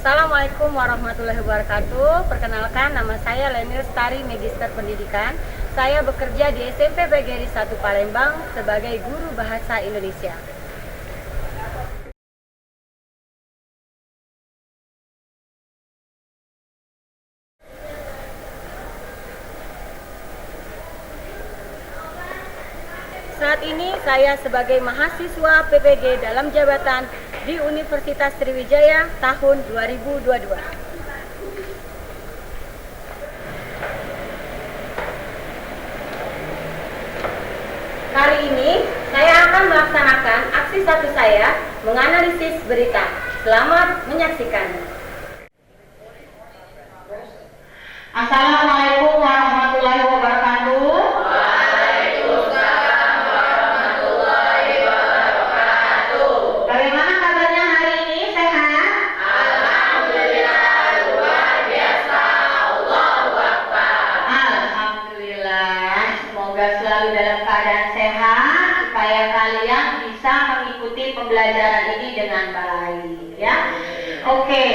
Assalamualaikum warahmatullahi wabarakatuh. Perkenalkan, nama saya Leni Lestari, Magister Pendidikan. Saya bekerja di SMP PGRI 1 Palembang sebagai guru bahasa Indonesia. Saat ini saya sebagai mahasiswa PPG dalam jabatan di Universitas Sriwijaya tahun 2022. Kali ini saya akan melaksanakan aksi satu saya menganalisis berita. Selamat menyaksikan. Assalamualaikum warahmatullahi wabarakatuh. Waalaikumsalam warahmatullahi wabarakatuh. Bagaimana kabarnya hari ini? Sehat? Alhamdulillah, luar biasa. Allahu Akbar. Alhamdulillah. Semoga selalu dalam keadaan sehat supaya kalian bisa mengikuti pembelajaran ini dengan baik, ya. Oke,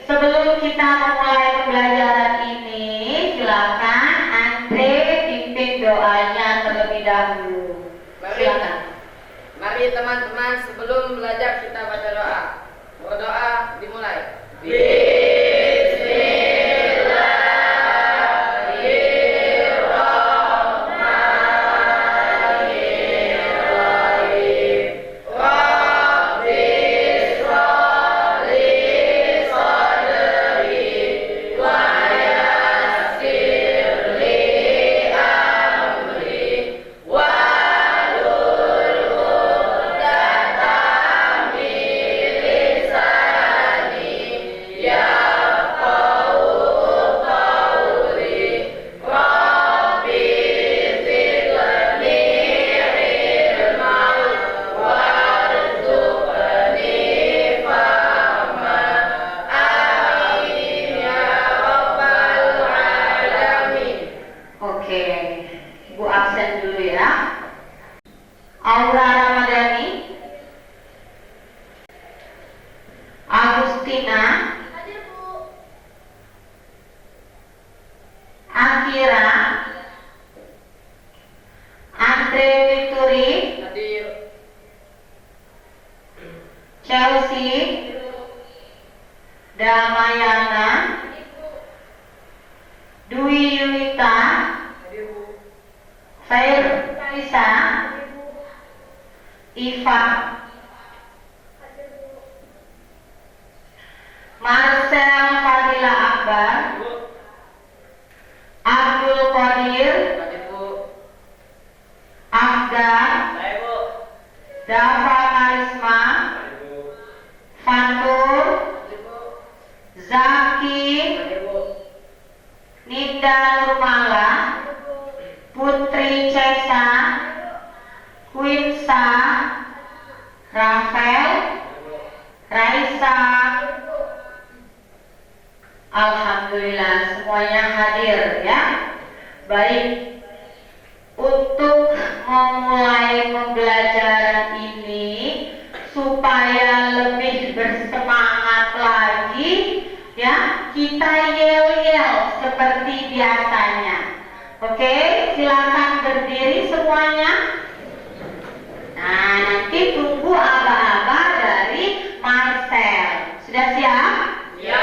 sebelum kita memulai pembelajaran ini, silakan Andre pimpin doanya terlebih dahulu. Silakan. Mari teman-teman, sebelum belajar kita baca doa. Berdoa dimulai. Oke, Ibu absen dulu ya. Aura Ramadhani, Agustina, Akira, Andre Victory, Hadir. Chelsea, Damayana, Dwi Yunita, Fair Kaisa, Iva, Marcel Fadila Akbar, Abdul Qadir, Hadir, Bu. Afgan, Baik, Bu. Dava Karisma, Hadir, Bu. Fatur, Hadir, Bu. Zaki, Hadir, Bu. Ninda Nurmala, Putri Cesa, Quinsa, Rafael, Raisa. Alhamdulillah semuanya hadir ya. Baik, untuk memulai pembelajaran ini supaya lebih bersemangat lagi ya, kita yel-yel seperti biasanya. Oke, silakan berdiri semuanya. Nah, nanti tunggu aba-aba dari Marcel. Sudah siap? Ya.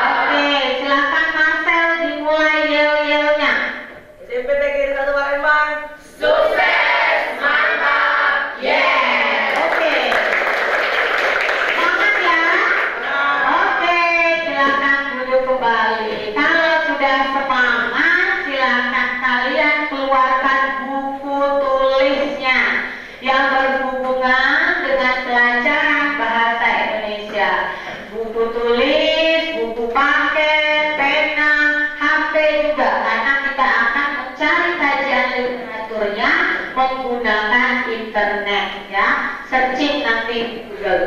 Oke, silakan Marcel dimulai yel-yelnya. SMP PGRI 1 Palembang. Sukses, mantap, yeah. Oke. Semangat ya. Oke, silakan duduk kembali. Kalau sudah semangat, silakan kalian keluarkan buku tulisnya yang berhubungan dengan pelajaran bahasa Indonesia. Buku tulis, buku paket, pena, HP juga, karena kita akan mencari kajian literaturnya menggunakan internet ya. Searching nanti di Google.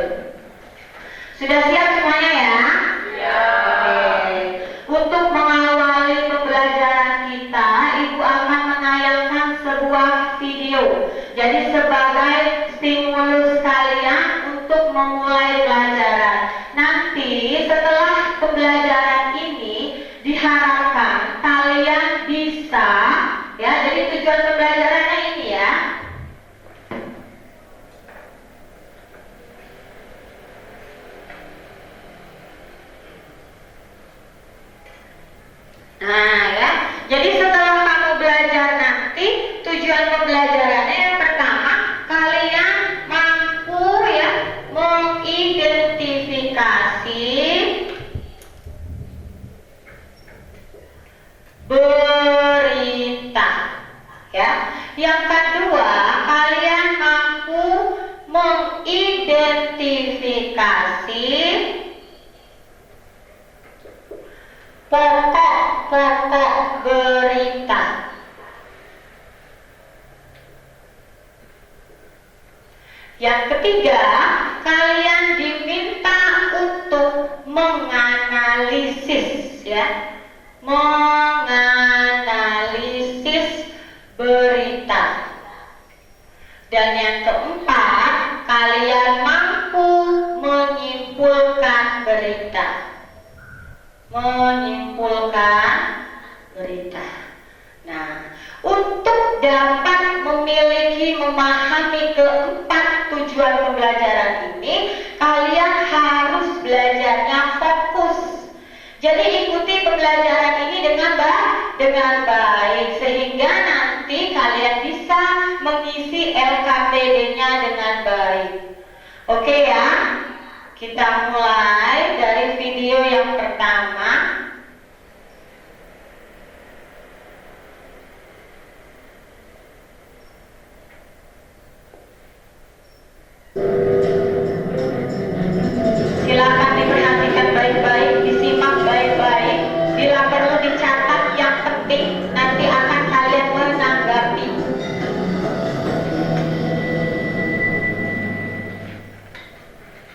Sudah siap semuanya ya? Ya. Oke. Untuk mengawali pembelajaran kita, Ibu akan menayangkan sebuah video. Jadi sebagai stimulus kalian untuk memulai pelajaran. Nanti setelah Nah ya, jadi setelah kamu belajar nanti, tujuan pembelajarannya yang pertama, kalian mampu ya mengidentifikasi berita. Ya, yang kedua, kalian mampu mengidentifikasi pokok-pokok berita. Yang ketiga, kalian diminta untuk menganalisis ya. Menganalisis berita. Dan yang keempat, kalian mampu menyimpulkan berita. Menyimpulkan berita. Nah, untuk dapat memahami keempat tujuan pembelajaran ini, kalian harus belajarnya fokus. Jadi ikuti pembelajaran ini dengan baik sehingga nanti kalian bisa mengisi LKPD-nya dengan baik. Oke ya? Kita mulai dari video yang pertama. Silakan diperhatikan baik-baik, disimak baik-baik. Bila perlu dicatat yang penting, nanti akan kalian menanggapi.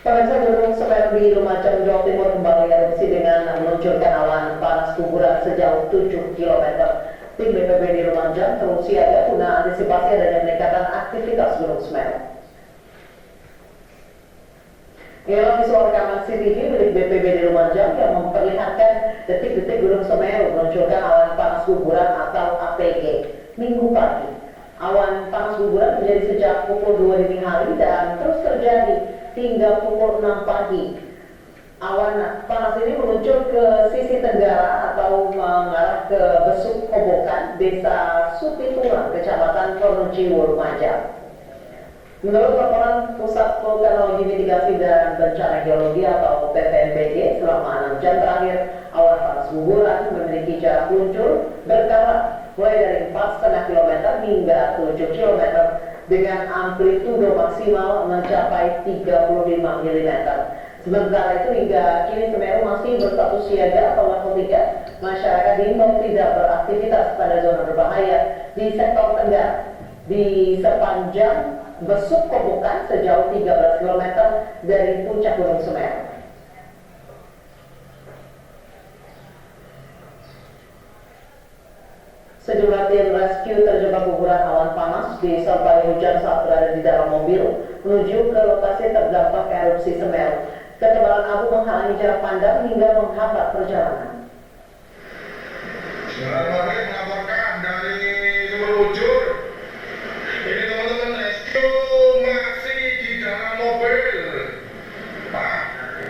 Pemirsa, Gunung Semeru di Lumajang, Jawa Timur kembali erupsi dengan meluncurkan awan panas guguran sejauh 7 km. Tim BPBD Lumajang terus siaga guna antisipasi adanya peningkatan aktivitas Gunung Semeru. Inilah visual rekaman CCTV milik BPBD Lumajang yang memperlihatkan detik-detik Gunung Semeru meluncurkan awan panas guguran atau APG Minggu pagi. Awan panas guguran terjadi sejak pukul 2 dini hari dan terus terjadi hingga pukul 6 pagi. Awan panas ini meluncur ke sisi tenggara atau mengarah ke Besuk Kobokan, Desa Supitulang, Kecamatan Pronojiwo, Lumajang. Menurut laporan Pusat Vulkanologi Mitigasi dan Bencana Geologi atau PVMBG, selama 6 jam terakhir, awan panas guguran memiliki jarak luncur berkala mulai dari 4,5 km hingga 7 km dengan amplitudo maksimal mencapai 35 mm. Sementara itu hingga kini Semeru masih berstatus siaga atau level 3. Masyarakat diimbau tidak beraktivitas pada zona berbahaya di sektor tenggara di sepanjang Besuk Kobokan sejauh 13 km dari puncak Gunung Semeru. Sejumlah tim rescue terjebak guguran awan panas disertai hujan saat berada di dalam mobil menuju ke lokasi terdampak erupsi Semeru. Ketebalan abu menghalangi jarak pandang hingga menghambat perjalanan. Selamat melaporkan dari Lumajang. Ini teman-teman rescue masih di dalam mobil. Pak.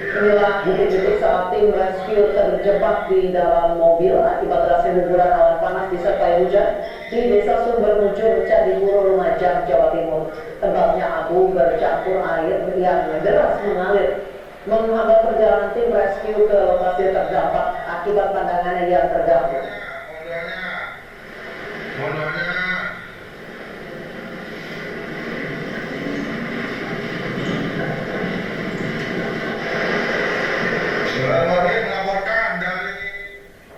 Inilah detik-detik saat tim rescue terjebak di dalam mobil akibat derasnya guguran awan panas disertai hujan di Desa Sumber Mujur, Candipuro, Lumajang, Jawa Timur. Tebaknya abu bercampur air yang deras mengalir menghambat perjalanan tim rescue ke lokasi terdampak akibat pandangannya yang terganggu.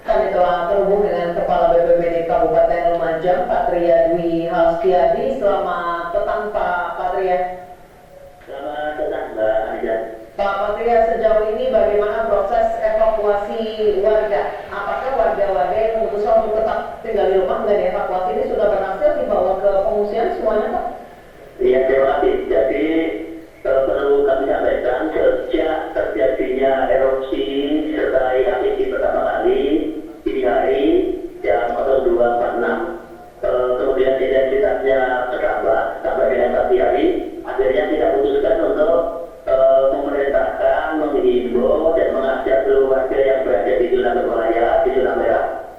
Kami telah terhubung dengan Kepala BPBD Kabupaten Lumajang, Patria Dwi Hastiadi. Selamat petang, Pak Patria. Selamat petang, Mbak Aida. Pak Patria, sejauh ini bagaimana proses evakuasi warga? Apakah warga-warga yang memutuskan untuk tetap tinggal di rumah dan dievakuasi ini sudah berhasil dibawa ke pengungsian semuanya, Pak? Iya, terima kasih. Jadi perlu kami sampaikan sejak terjadinya erupsi serta aktivitas pertama kali dini hari jam 02.46, kemudian intensitasnya bertambah sampai dengan pagi hari, akhirnya kita putuskan untuk memerintahkan, menghimbau dan mengajak seluruh warga yang berada di zona berbahaya, di zona merah,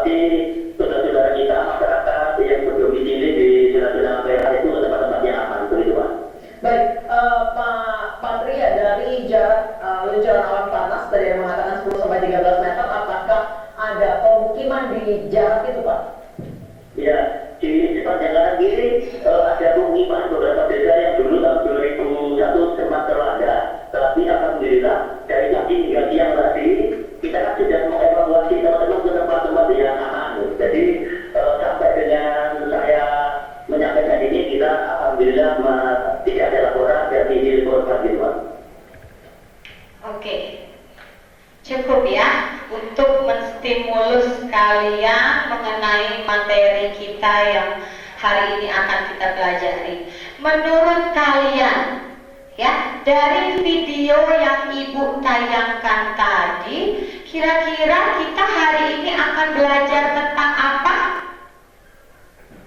mengevakuasi saudara-saudara kita masyarakat yang berdomisili di zona-zona merah itu ke tempat-tempat yang aman, begitu Pak. Baik, Pak Patria, dari jarak luncuran awan panas tadi yang mengatakan 10 sampai 13 meter, apakah ada pemukiman di jarak itu Pak? Ya, di sepanjang kanan kiri ada pemukiman beberapa desa yang dulu tahun 2001 sempat terlanda. Tapi alhamdulillah dari pagi hingga siang tadi kita kan sudah mengevakuasi teman-teman ke tempat-tempat yang aman. Jadi sampai dengan saya menyampaikan ini kita alhamdulillah tidak ada laporan dari korban gitu Pak. Oke. Cukup ya untuk menstimulus kalian mengenai materi kita yang hari ini akan kita pelajari. Menurut kalian, ya, dari video yang Ibu tayangkan tadi, kira-kira kita hari ini akan belajar tentang apa?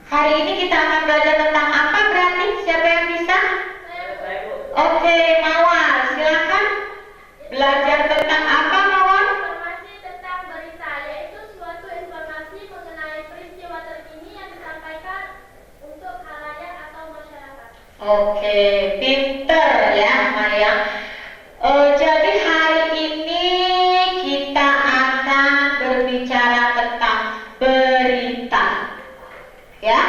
Hari ini kita akan belajar tentang apa berarti? Siapa yang bisa? Oke, Mawar, silakan. Belajar tentang apa, Mawar? Informasi tentang berita, yaitu suatu informasi mengenai peristiwa terkini yang disampaikan untuk khalayak atau masyarakat. Oke, pinter ya, Maya. Jadi hari ini kita akan berbicara tentang berita, ya.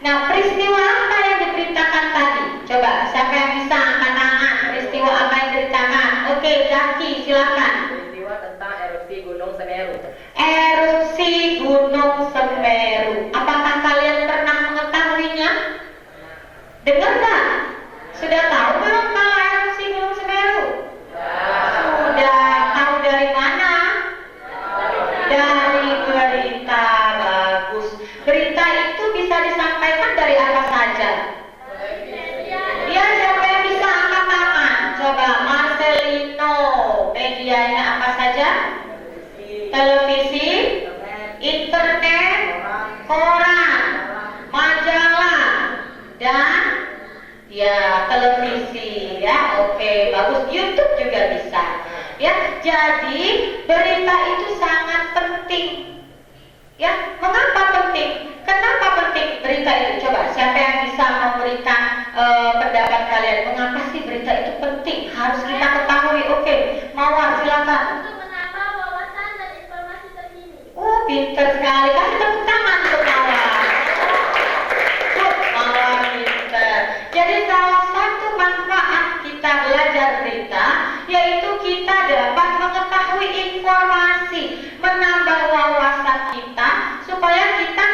Nah, peristiwa apa yang diberitakan tadi? Coba, siapa yang bisa angkat tangan? Peristiwa apa yang diberitakan? Oke, Zaki, silakan. Peristiwa tentang erupsi Gunung Semeru. Erupsi Gunung Semeru. Apakah kalian pernah mengetahuinya? Dengar nggak? Sudah tahu belum kalau erupsi Gunung Semeru? Sudah. Tahu dari mana? Dari berita. Bagus. Berita itu bisa disampaikan dari apa saja? Ya, siapa yang bisa angkat tangan? Coba, Marcelino. Medianya apa saja? Televisi, internet, koran, majalah, dan ya televisi ya. Oke, bagus. YouTube juga bisa. Ya, jadi berita itu sangat penting. Ya, mengapa penting? Kenapa penting berita itu? Coba, siapa yang bisa memberikan pendapat kalian? Mengapa sih berita itu penting? Harus kita ketahui. Oke, Mawar, silakan. Untuk menambah wawasan dan informasi terkini. Oh, pinter sekali. Kasih tepuk tangan untuk Mawar. Mawar pinter. Jadi salah satu manfaat kita belajar berita yaitu kita dapat mengetahui informasi, menambah wawasan kita supaya kita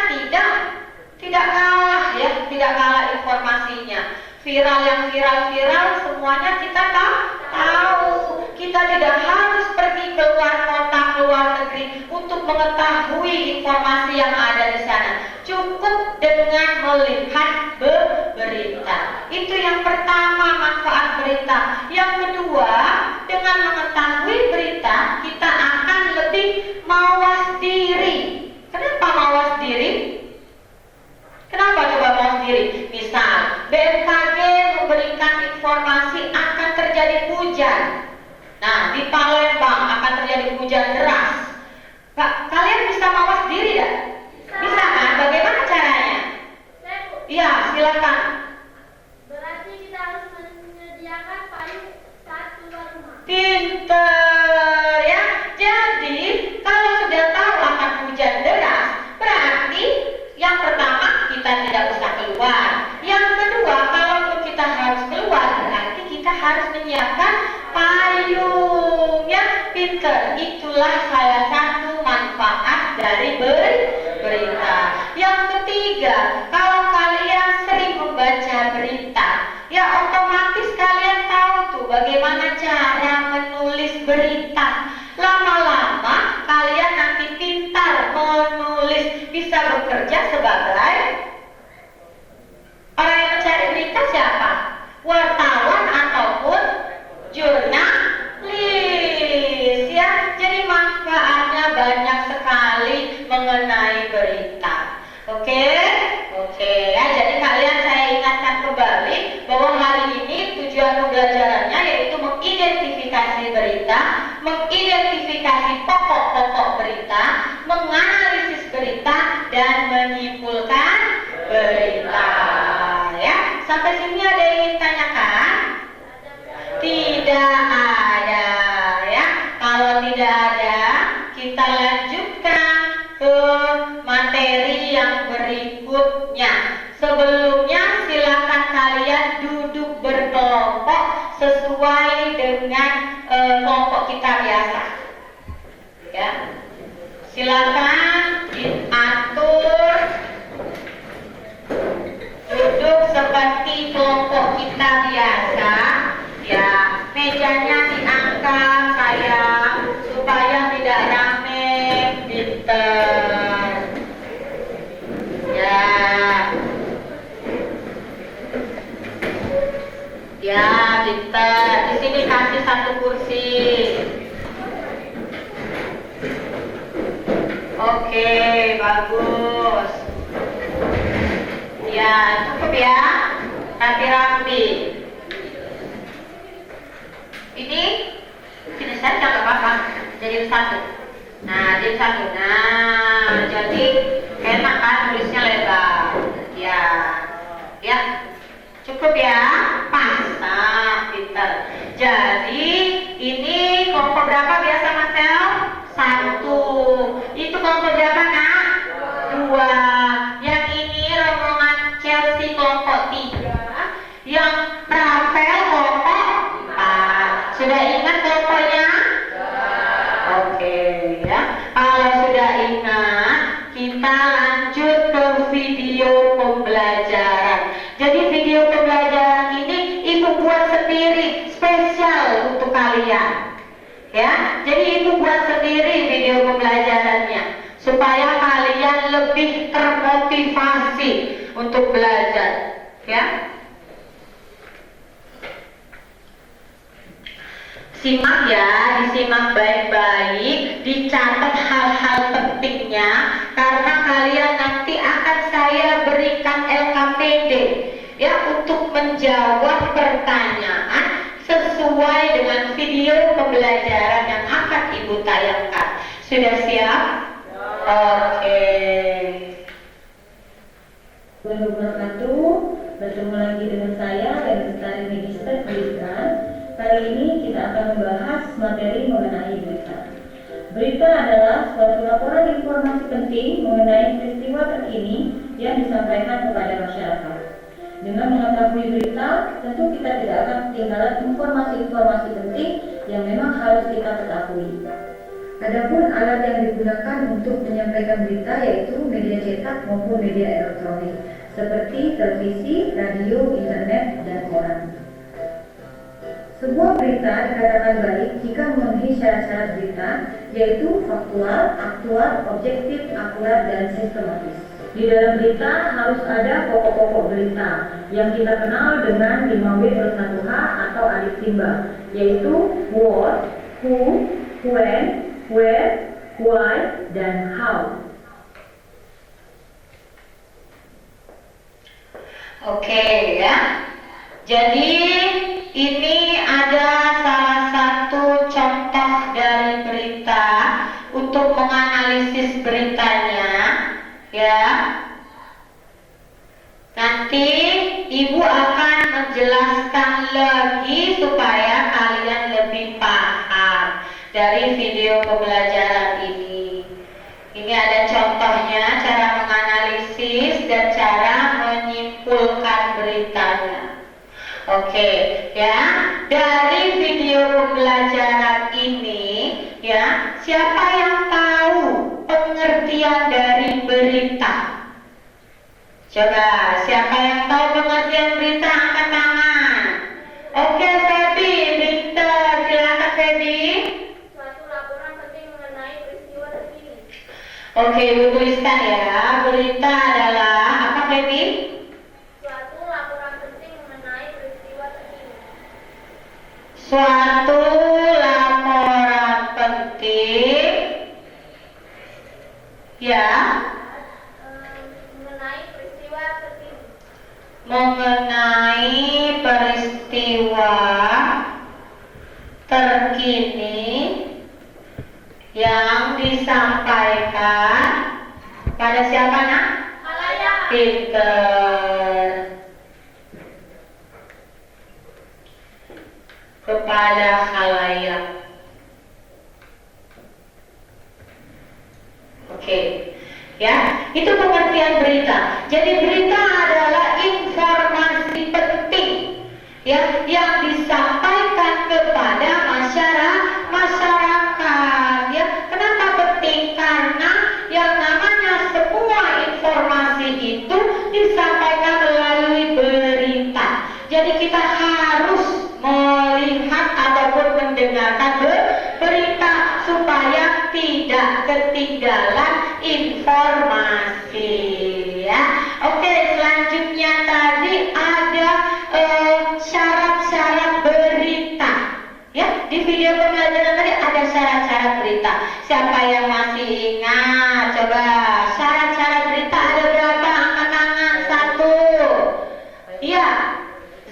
tidak kalah ya, tidak kalah informasinya. Viral yang viral semuanya kita tahu. Kita tidak harus pergi keluar kota, keluar negeri untuk mengetahui informasi yang ada di sana. Cukup dengan melihat berita. Itu yang pertama, manfaat berita. Yang kedua, dengan mengetahui berita, kita akan lebih mawas diri. Kenapa mawas diri? Kenapa coba mawas diri? Misal, BMKG memberikan informasi akan terjadi hujan. Nah, di Palembang akan terjadi hujan deras. Kalian bisa mawas diri ya? Bisa kan? Bagaimana caranya? Iya, silakan. Berarti kita harus menyediakan payung saat keluar rumah. Pinter ya. Jadi, kalau sudah tahu akan hujan deras, berarti yang pertama kita tidak usah keluar. Yang kedua, kalau kita harus keluar, berarti kita harus menyiapkan payung ya. Pinter. Itulah salah satu manfaat dari berita. Yang ketiga, kalau kalian sering membaca berita, ya otomatis kalian tahu tuh bagaimana cara menulis berita. Lama-lama kalian nanti pintar menulis, bisa bekerja sebagai orang yang mencari berita. Siapa? Wartawan ataupun jurnalis ya. Jadi manfaatnya banyak sekali mengenai berita. Oke ya. Jadi kalian, saya ingatkan kembali bahwa hari ini tujuan pembelajarannya yaitu mengidentifikasi berita, mengidentifikasi pokok-pokok berita, menganalisis berita dan menyimpulkan berita. Ya, sampai sini ada yang ingin tanyakan? Tidak ada, ya. Kalau tidak ada, kita lanjutkan ke materi yang berikutnya. Sebelumnya silakan kalian duduk berkelompok sesuai dengan kelompok kita biasa. Ya, silakan diatur duduk seperti kelompok kita biasa. Ya, mejanya diangkat sayang supaya tidak rame, pinter. Ya, ya pinter. Di sini kasih satu kursi. Oke, bagus. Ya, cukup ya. Rapi-rapi. Ini saja nggak apa-apa. Jadi satu. Nah, jadi satu. Nah, jadi enak kan tulisnya lebar. Ya, ya. Cukup ya. Pas. Nah, pintar. Jadi ini kelompok berapa biasa Marcel? 1. Itu kelompok berapa nak? 2. Yang ini rombongan Chelsea kelompok 3. Yang Rafael kelompok 4. Sudah ingat kelompoknya? Oke ya. Kalau sudah ingat, kita lanjut ke video pembelajaran. Jadi video pembelajaran ini Ibu buat sendiri, spesial untuk kalian. Ya, jadi Ibu buat sendiri video pembelajarannya supaya kalian lebih termotivasi untuk belajar, ya. Simak ya, disimak baik-baik, dicatat hal-hal pentingnya karena kalian nanti akan saya berikan LKPD ya untuk menjawab pertanyaan sesuai dengan video pembelajaran yang akan Ibu tayangkan. Sudah siap? Oke. Wabarakatuh. Bertemu lagi dengan saya dan Lestari Magister Pendidikan. Kali ini kita akan membahas materi mengenai berita. Berita adalah suatu laporan informasi penting mengenai peristiwa terkini yang disampaikan kepada masyarakat. Dengan mengetahui berita, tentu kita tidak akan ketinggalan informasi-informasi penting yang memang harus kita ketahui. Adapun alat yang digunakan untuk menyampaikan berita yaitu media cetak maupun media elektronik, seperti televisi, radio, internet, dan koran. Sebuah berita dikatakan baik jika memenuhi syarat-syarat berita, yaitu faktual, aktual, objektif, akurat, dan sistematis. Di dalam berita harus ada pokok-pokok berita yang kita kenal dengan 5W plus 1H atau adiktimba, yaitu what, who, when, where, why, dan how. Oke ya. Jadi ini ada salah satu contoh dari berita untuk menganalisis beritanya ya. Nanti Ibu akan menjelaskan lagi supaya kalian lebih paham dari video pembelajaran ini. Ini ada contohnya cara menganalisis dan cara menyimpulkan beritanya. Oke, ya. Dari video pembelajaran ini, ya, siapa yang tahu pengertian dari berita? Coba, siapa yang tahu pengertian berita angkat tangan. Oke, Febi, pintar. Silakan Febi. Suatu laporan penting mengenai peristiwa terkini. Oke, Ibu tuliskan ya. Berita adalah apa, Febi? Suatu laporan penting mengenai peristiwa terkini. Suatu laporan penting ya Mengenai peristiwa terkini. mengenai peristiwa terkini yang disampaikan Kepada siapa nak? Halayak. Pinter. Kepada khalayak. Oke. Ya, itu pengertian berita. Jadi berita adalah informasi penting ya yang disampaikan kepada masyarakat ya. Kenapa penting? Karena yang namanya semua informasi itu disampaikan melalui berita. Jadi kita harus melihat ataupun mendengarkan berita supaya tidak ketinggalan informasi ya. Oke, selanjutnya tadi ada syarat-syarat berita ya. Di video pembelajaran tadi ada syarat-syarat berita. Siapa yang masih ingat? Coba syarat-syarat berita ada berapa? Angkat tangan. 1. Iya,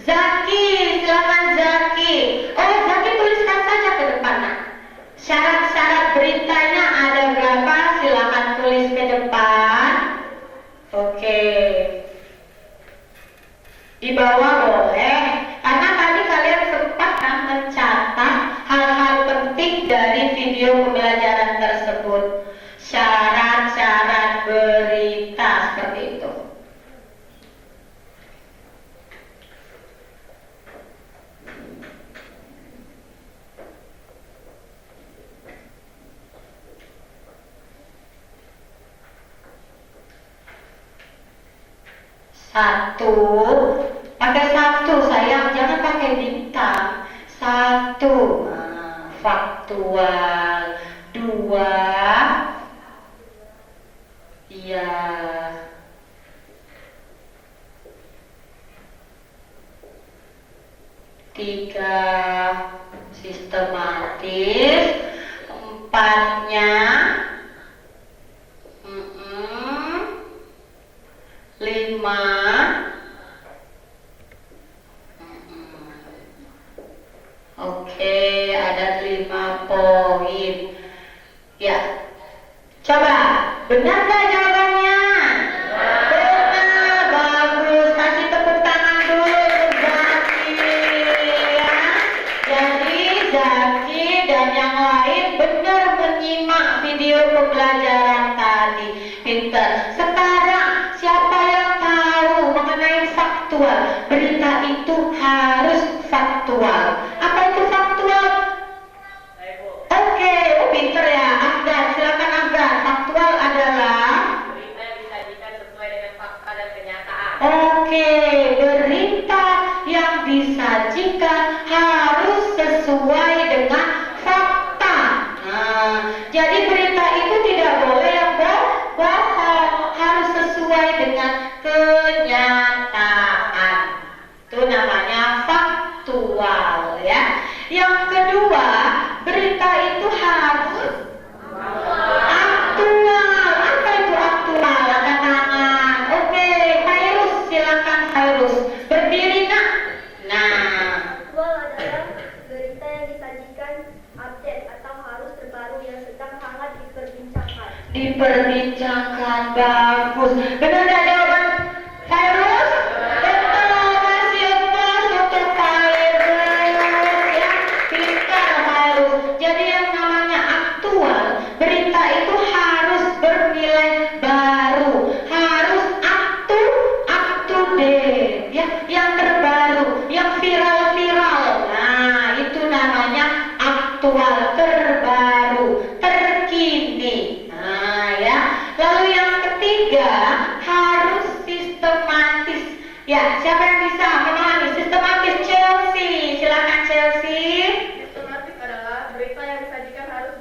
Zaki, silakan Zaki. Oh, Zaki tuliskan saja ke depan nak. Syarat-syarat beritanya ada berapa? Silakan tulis ke depan. Oke. Di bawah boleh. Karena tadi kalian sempat mencatat hal-hal penting dari video pembelajaran tersebut. Syarat-syarat berita seperti itu. Satu, pakai satu sayang, jangan pakai bintang. 1, faktual. 2, ya. 3, sistematis. 4-nya 5. Oke, ada 5 poin. Ya. Coba, benar gak jawabannya? Benar, bagus. Kasih tepuk tangan dulu untuk Zaki ya. Jadi Zaki dan yang lain benar menyimak video pembelajaran tadi. Pinter. Sekarang siapa yang tahu mengenai faktual? Berita itu harus faktual. Apa itu faktual? Oke, pinter ya. Afgan, silakan Afgan. Faktual adalah Berita yang disajikan sesuai dengan fakta dan kenyataan. oke, berita yang disajikan harus sesuai dengan fakta. Nah, jadi berita itu tidak boleh yang bohong, harus sesuai dengan kenyataan. Itu namanya faktual ya. Yang kedua, berita itu harus aktual. Apa itu aktual? Angkat tangan. Oke, Khairus, silakan Khairus. Berdiri nak. Nah, Aktual adalah berita yang disajikan update atau harus terbaru yang sedang hangat diperbincangkan. diperbincangkan. Bagus. Benar gak jawaban Khairus? Betul. Kasih applause untuk Khairus ya. Pintar Khairus. Jadi yang namanya aktual, berita itu harus bernilai baru, harus up to date ya, yang terbaru, yang viral. Nah, itu namanya aktual, terbaru, terkini. Nah ya. Lalu yang ketiga harus sistematis. Ya, siapa yang bisa memahami sistematis? Chelsea, silakan Chelsea. Sistematis adalah berita yang disajikan harus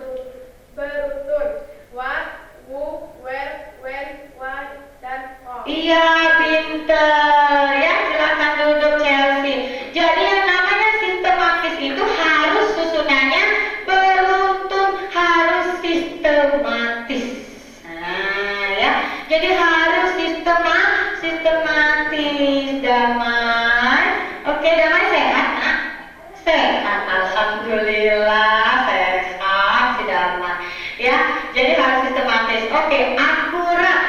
beruntun. What, who, where, when, why, dan all. Iya, pinter. Ya, silakan duduk Chelsea. Jadi yang namanya sistematis itu harus susunannya beruntun, harus sistematis. Nah, ya. Jadi harus sistematis. Damai. Oke, Damai sehat, nak? Sehat, alhamdulillah sehat si Damai. Ya, jadi harus sistematis. Oke, akurat.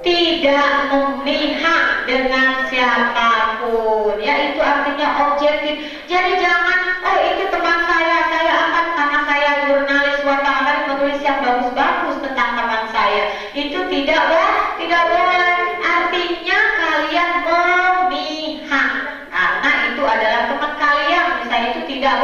tidak memihak dengan siapapun, ya itu artinya objektif. Jadi jangan, oh itu teman saya akan karena saya jurnalis wartawan menulis yang bagus-bagus tentang teman saya. Itu tidak boleh. Artinya kalian memihak karena itu adalah teman kalian. Misalnya itu tidak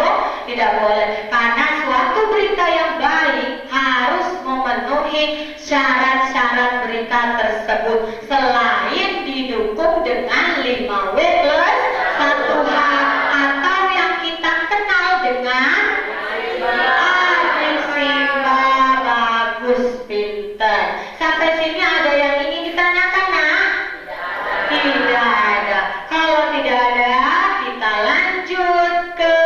boleh. Karena suatu berita yang baik harus memenuhi syarat-syarat berita tersebut selain didukung dengan 5W plus 1H atau yang kita kenal dengan Simba. Bagus, pinter. Sampai sini ada yang ingin ditanyakan, nak? Tidak ada. Kalau tidak ada, kita lanjut ke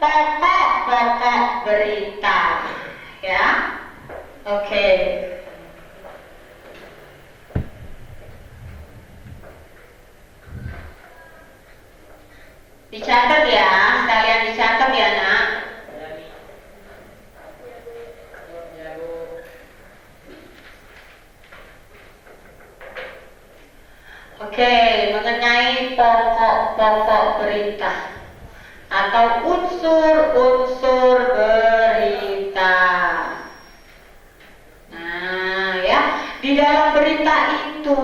pokok-pokok berita, ya. Oke. Dicatat ya, sekalian dicatat ya, nak. Oke, mengenai pokok-pokok berita atau unsur-unsur berita. Nah, ya, di dalam berita itu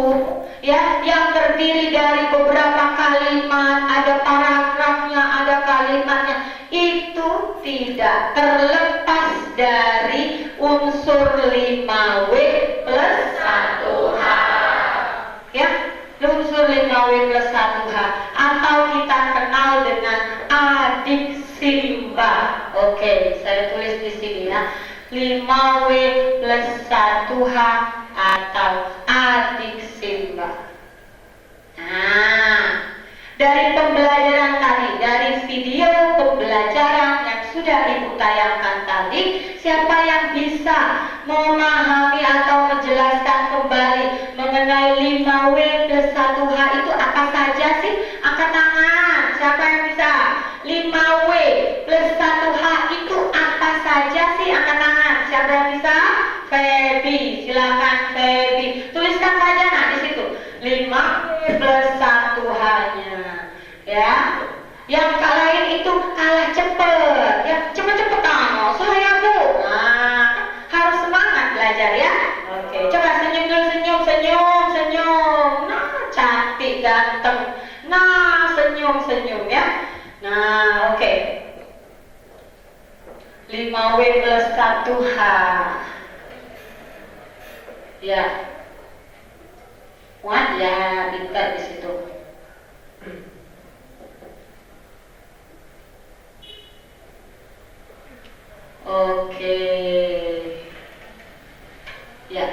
ya yang terdiri dari beberapa kalimat, ada paragrafnya, ada kalimatnya, itu tidak terlepas dari unsur 5W plus 1H. Ya, unsur 5W plus 1H atau kita kenal dengan adik Simba. Oke, saya tulis di sini ya. 5W plus 1H atau adik Simba. Nah, dari pembelajaran tadi, dari video pembelajaran yang sudah Ibu tayangkan tadi, siapa yang bisa memahami atau menjelaskan kembali mengenai 5W plus 1H itu apa saja sih? Angkat tangan. Siapa yang bisa? 5W plus 1H itu apa saja sih? Angkat tangan. Siapa yang bisa? Feby, silakan Feby. Tuliskan saja nah di situ. 5W plus 1H-nya. Ya. Yang lain itu kalah cepet. Ya, cepet-cepetan. Saya Bu. Nah, harus semangat belajar ya. Oke, coba senyum dulu, senyum. Nah, cantik, ganteng. Nah, senyum ya. Nah, oke. 5W plus 1H. Ya. Muat ya, pintar di situ. Oke. Ya.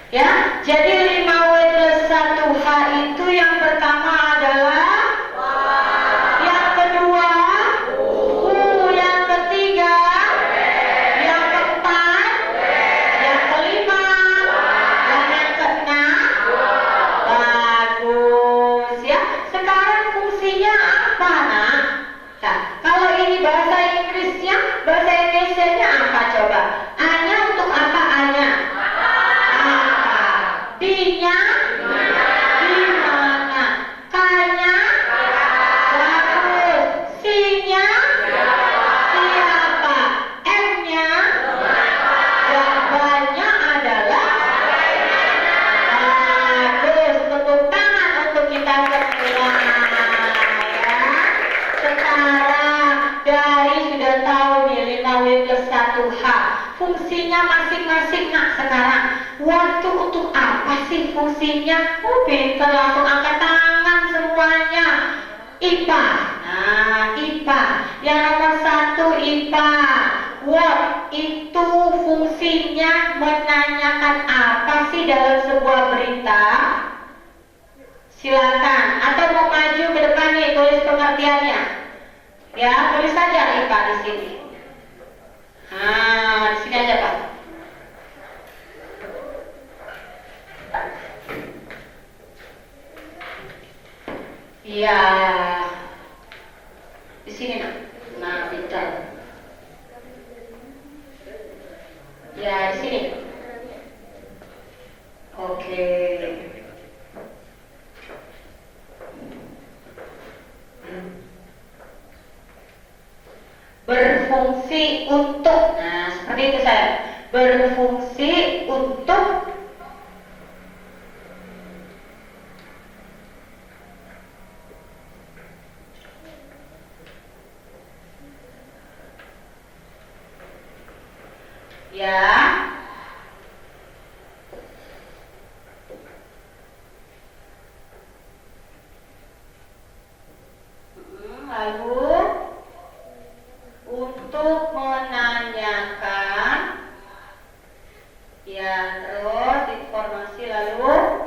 Ya, jadi 5W plus 1H itu yang pertama adalah yang kedua yang ketiga yang keempat yang kelima dan yang keenam. Bagus ya. Sekarang fungsinya apa, nak? Nah, kalau ini bahasa Inggrisnya apa coba? A-nya untuk apa? A-nya D-nya di mana? K-nya bagus. C-nya siapa? M-nya jawabannya adalah bagus. Tepuk tangan untuk kita semua ya. Sekarang dari sudah tahu nih 5W plus 1H fungsinya masing-masing. Nah sekarang waktu untuk apa sih fungsinya? Pintar, langsung angkat tangan semuanya. IPA. Nah IPA yang nomor 1 IPA. What itu fungsinya menanyakan apa sih dalam sebuah berita? Silakan. Atau mau maju ke depan nih tulis pengertiannya. Ya tulis saja IPA di sini. Nah di sini aja Pak. Iya, di sini nak. Nah, pintar. Ya, di sini. Oke. berfungsi untuk. Nah, seperti itu saya. Berfungsi untuk. Ya. Lalu untuk menanyakan, ya, terus informasi lalu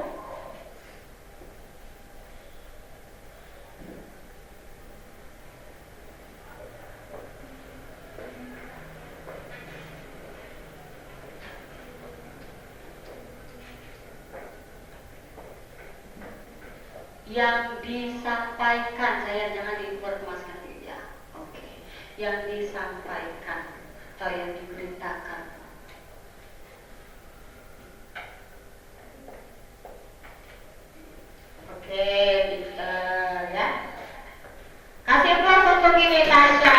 yang disampaikan, saya jangan diinformasikan ya. Oke. Yang disampaikan atau yang diberitakan. Oke, pinter ya. Kasih plus untuk ini Tasya.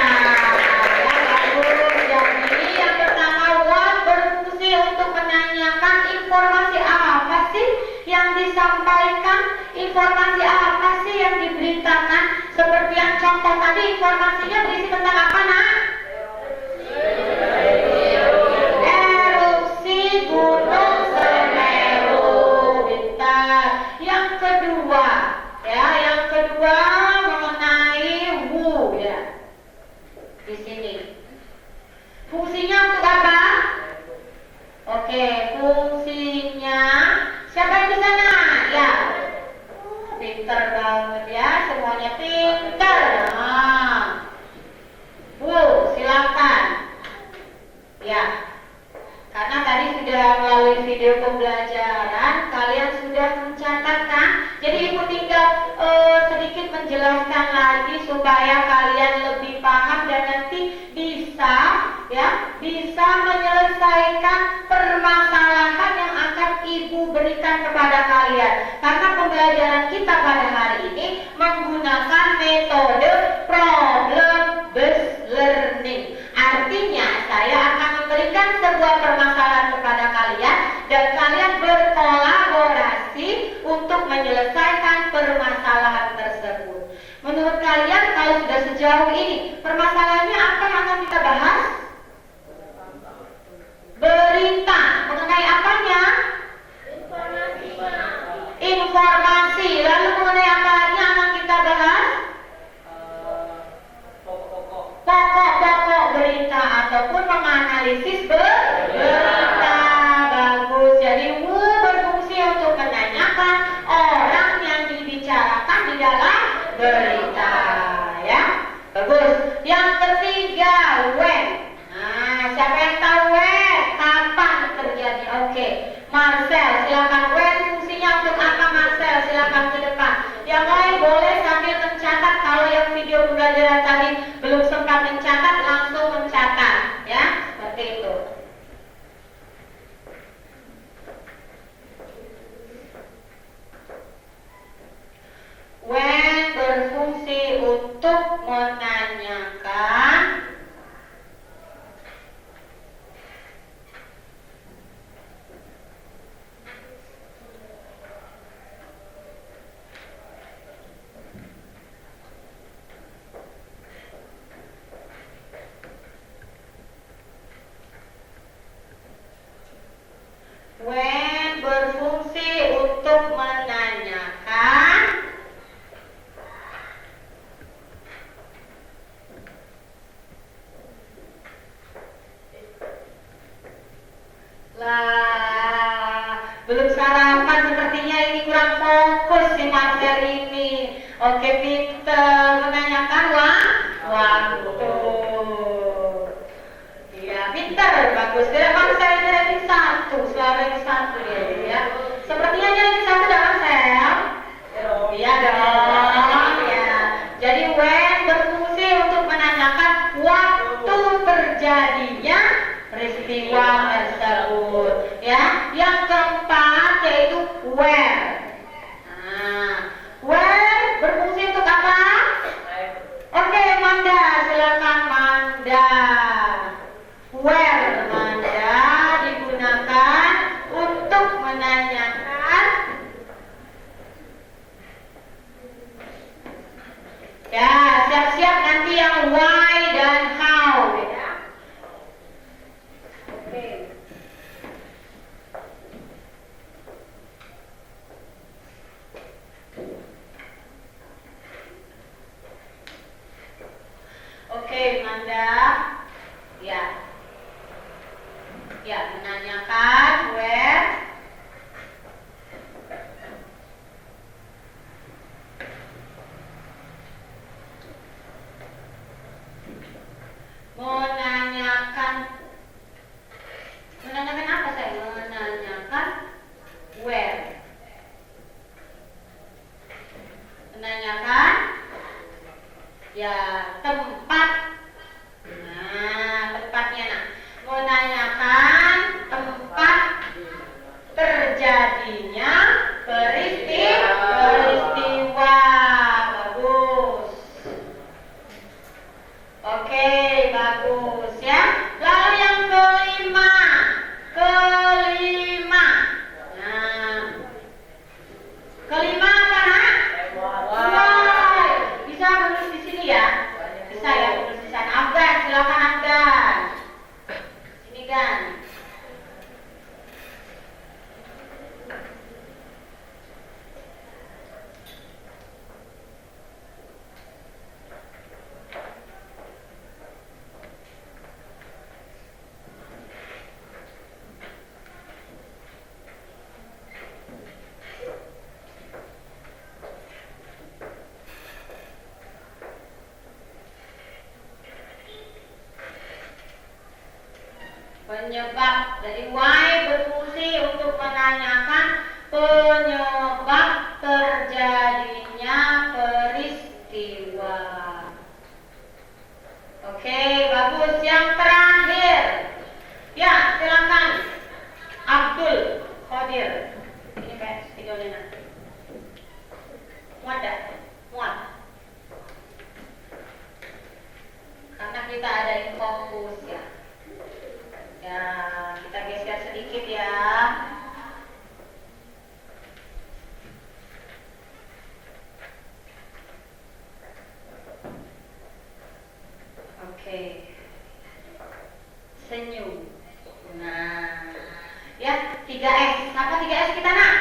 Ya, bagus. Jadi yang pertama, what berfungsi untuk menanyakan informasi apa sih yang disampaikan, informasi apa sih yang diberitakan. Seperti yang contoh tadi, informasinya berisi tentang apa, nak? Erupsi Gunung Semeru. Bentar. Yang kedua, ya, yang kedua mengenai WU, ya. Di sini. Fungsinya untuk apa? Oke, fungsinya siapa yang di sana? Ya. Pinter banget ya, semuanya pinter. Nah. Bu, silakan. Ya. Karena tadi sudah melalui video pembelajaran, kalian sudah mencatat kan? Jadi ibu tinggal sedikit menjelaskan lagi supaya kalian lebih paham dan nanti bisa, ya, bisa menyelesaikan permasalahan yang akan ibu berikan kepada kalian. Karena pembelajaran kita pada hari ini menggunakan metode problem based learning. Artinya saya akan memberikan sebuah permasalahan kepada kalian dan kalian berkolaborasi untuk menyelesaikan permasalahan tersebut. Menurut kalian kalau sudah sejauh ini, permasalahannya apa yang akan kita bahas? Berita. Mengenai apanya? Informasi. Lalu mengenai apa lagi yang akan kita bahas? Pokok-pokok berita ataupun menganalisis berita. Bagus. Jadi WU berfungsi untuk menanyakan orang yang dibicarakan di dalam berita, ya. Bagus. Yang ketiga, when. Nah, siapa yang tahu when? Kapan terjadi? Oke. Marcel, silakan. When fungsinya untuk apa, Marcel? Silakan ke depan. Yang lain boleh sambil mencatat. Kalau yang video pembelajaran tadi belum sempat mencatat, langsung mencatat, ya. Seperti itu. When berfungsi untuk menanyakan when berfungsi untuk menanyakan lah, belum sarapan sepertinya, ini kurang fokus si Marcel ini. Oke, pinter menanyakan waktu. Iya, pinter, bagus. Tidak Marcel ini ranking 1, selalu ranking 1 ya. Sepertinya dia ranking 1 dah Marcel. Iya dong. Ya. Jadi when berfungsi untuk menanyakan waktu terjadinya peristiwa tersebut, ya. Yang keempat yaitu where. Nah, where berfungsi untuk apa? Oke, Manda, silakan Manda. Anda? Ya. Ya, menanyakan where. Menanyakan apa saya? Menanyakan where. Menanyakan ya tempat. Nah, tempatnya nah. Menanyakan tempat terjadinya peristiwa. Bagus. Oke, bagus ya. Lalu yang kelima. Nah, kelima apa nak? Why? Bisa menulis di sini ya? Bisa ya menulis di sana. Afgan, silakan Afgan. Sini Gan. Penyebab dari why berfungsi untuk menanyakan penyebab terjadinya peristiwa. Oke, bagus. Yang terakhir, ya silakan Abdul Qadir. Ini kayak videonya. Muat dah? Muat. Karena kita ada in fokus ya. Ya, kita geser sedikit ya. Oke. Senyum. Nah, ya 3S. Apa 3S kita nak?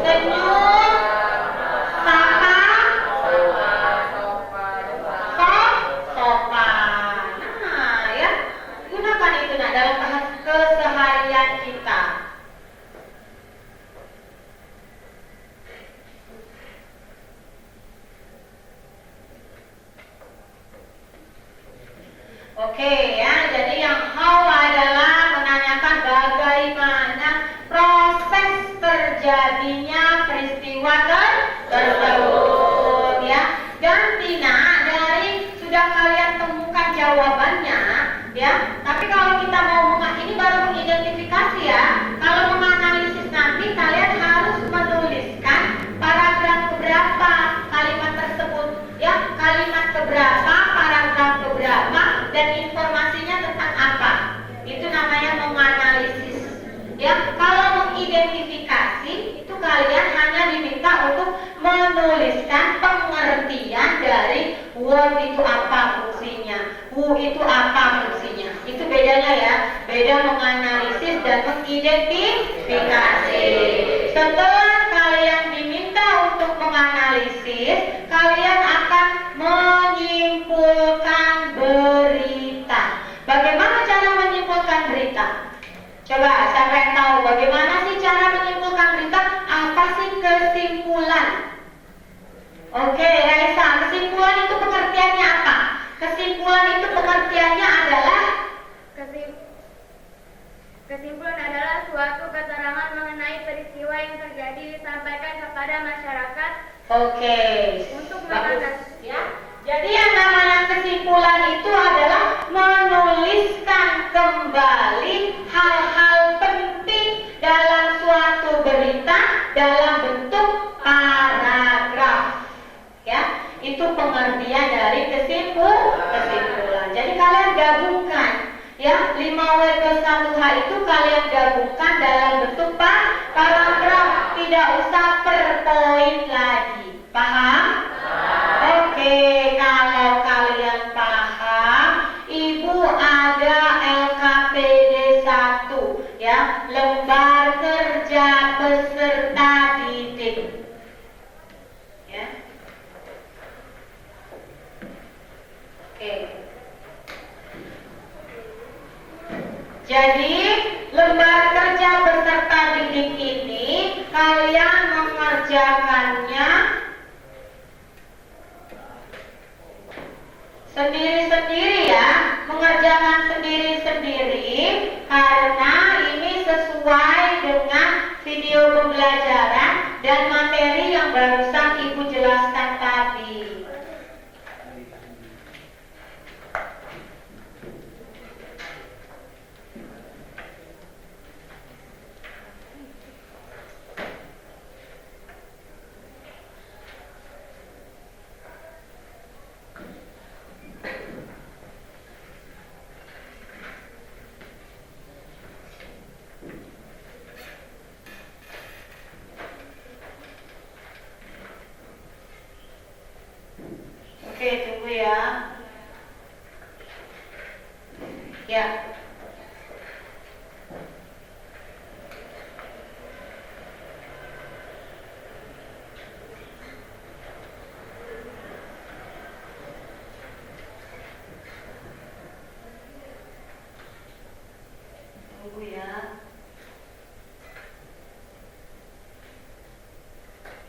Senyum. Sapa. Sopan. Nah, ya. Gunakan itu nak dalam keseharian kita. Oke ya, jadi yang how adalah menanyakan bagaimana proses terjadinya peristiwa tersebut ya. Dan Tina, dari sudah kalian temukan jawabannya ya. Tapi kalau kita mau ini baru mengidentifikasi ya. Kalau menganalisis nanti kalian harus menuliskan paragraf keberapa kalimat tersebut ya. Kalimat keberapa, paragraf keberapa, dan informasinya tentang apa. Itu namanya menganalisis ya. Kalau mengidentifikasi itu kalian hanya diminta untuk menuliskan pengertian dari word itu apa fungsinya, who itu apa fungsinya. Itu bedanya ya. Beda menganalisis dan mengidentifikasi. Setelah kalian diminta untuk menganalisis, kalian akan menyimpulkan berita. Bagaimana cara menyimpulkan berita? Coba siapa yang tahu bagaimana sih cara menyimpulkan berita? Apa sih kesimpulan? Oke, Raisa, kesimpulan itu pengertiannya apa? Kesimpulan itu pengertiannya adalah Kesimpulan adalah suatu keterangan mengenai peristiwa yang terjadi disampaikan kepada masyarakat. Oke. Untuk bagus ya. Jadi yang namanya kesimpulan itu adalah menuliskan kembali hal-hal penting dalam suatu berita dalam bentuk paragraf. Ya, itu pengertian dari kesimpulan. Jadi kalian gabungkan ya, 5W plus 1H itu kalian gabungkan dalam bentuk paragraf, tidak usah per poin lagi. Paham? Oke, kalau kalian paham, Ibu ada LKPD 1 ya, lembar kerja peserta didik. Ya. Oke. Jadi, lembar kerja peserta didik ini kalian mengerjakannya sendiri-sendiri ya, mengerjakan sendiri-sendiri karena ini sesuai dengan video pembelajaran dan materi yang barusan Ibu jelaskan tadi. Oke, tunggu ya. Ya. Tunggu ya.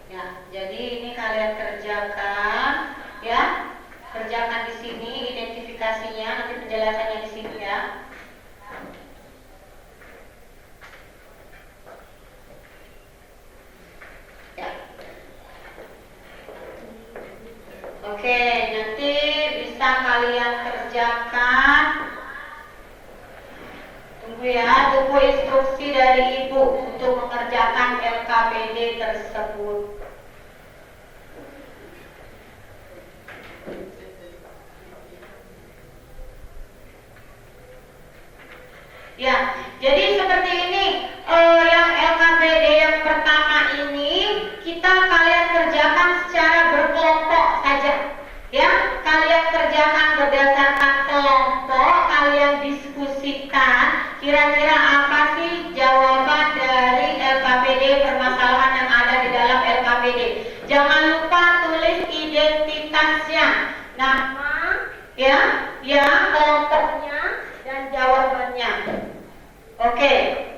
Ya, jadi ini kalian kerjakan. Ya, kerjakan di sini identifikasinya, nanti penjelasannya di sini ya. Ya. Oke, nanti bisa kalian kerjakan. Tunggu ya, tunggu instruksi dari Ibu untuk mengerjakan LKPD tersebut. Ya, jadi seperti ini yang LKPD yang pertama ini kalian kerjakan secara berkelompok saja. Ya, kalian kerjakan berdasarkan kelompok, kalian diskusikan kira-kira apa sih jawaban dari LKPD, permasalahan yang ada di dalam LKPD. Jangan lupa tulis identitasnya, nama, ya, kelompoknya dan jawabannya. Oke,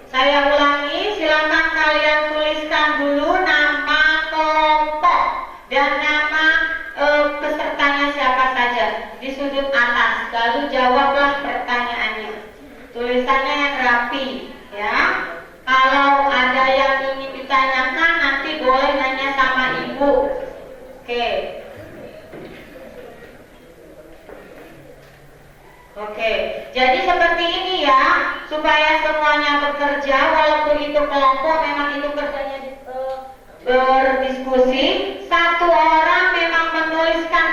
saya ulangi, silakan kalian tuliskan dulu nama kelompok dan nama pesertanya siapa saja di sudut atas, lalu jawablah pertanyaannya. Tulisannya yang rapi, ya. Kalau ada yang ingin ditanyakan nanti boleh nanya sama Ibu. Oke. Oke, jadi seperti ini ya, supaya semuanya bekerja, walaupun itu kelompok, memang itu kerjanya berdiskusi. Satu orang memang menuliskan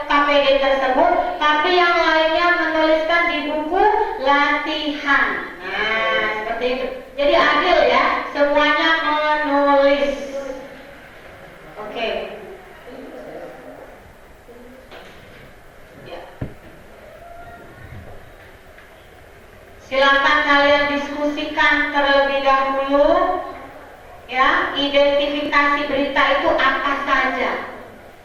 LKPD tersebut, tapi yang lainnya menuliskan di buku latihan. Nah, seperti itu. Jadi adil ya, semuanya menulis. Oke. Silakan kalian diskusikan terlebih dahulu, ya, identifikasi berita itu apa saja,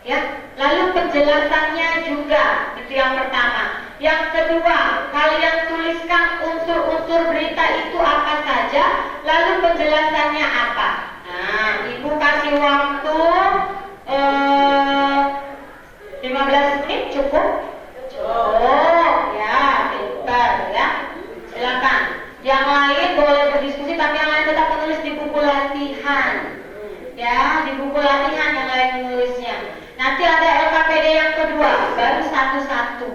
ya. Lalu penjelasannya juga, itu yang pertama. Yang kedua, kalian tuliskan unsur-unsur berita itu apa saja, lalu penjelasannya apa. Nah, Ibu kasih waktu 15 menit cukup? Oh, ya, pintar ya. Silakan. Yang lain boleh berdiskusi, tapi yang lain tetap menulis di buku latihan. Ya, di buku latihan yang lain menulisnya. Nanti ada LKPD yang kedua, baru satu-satu.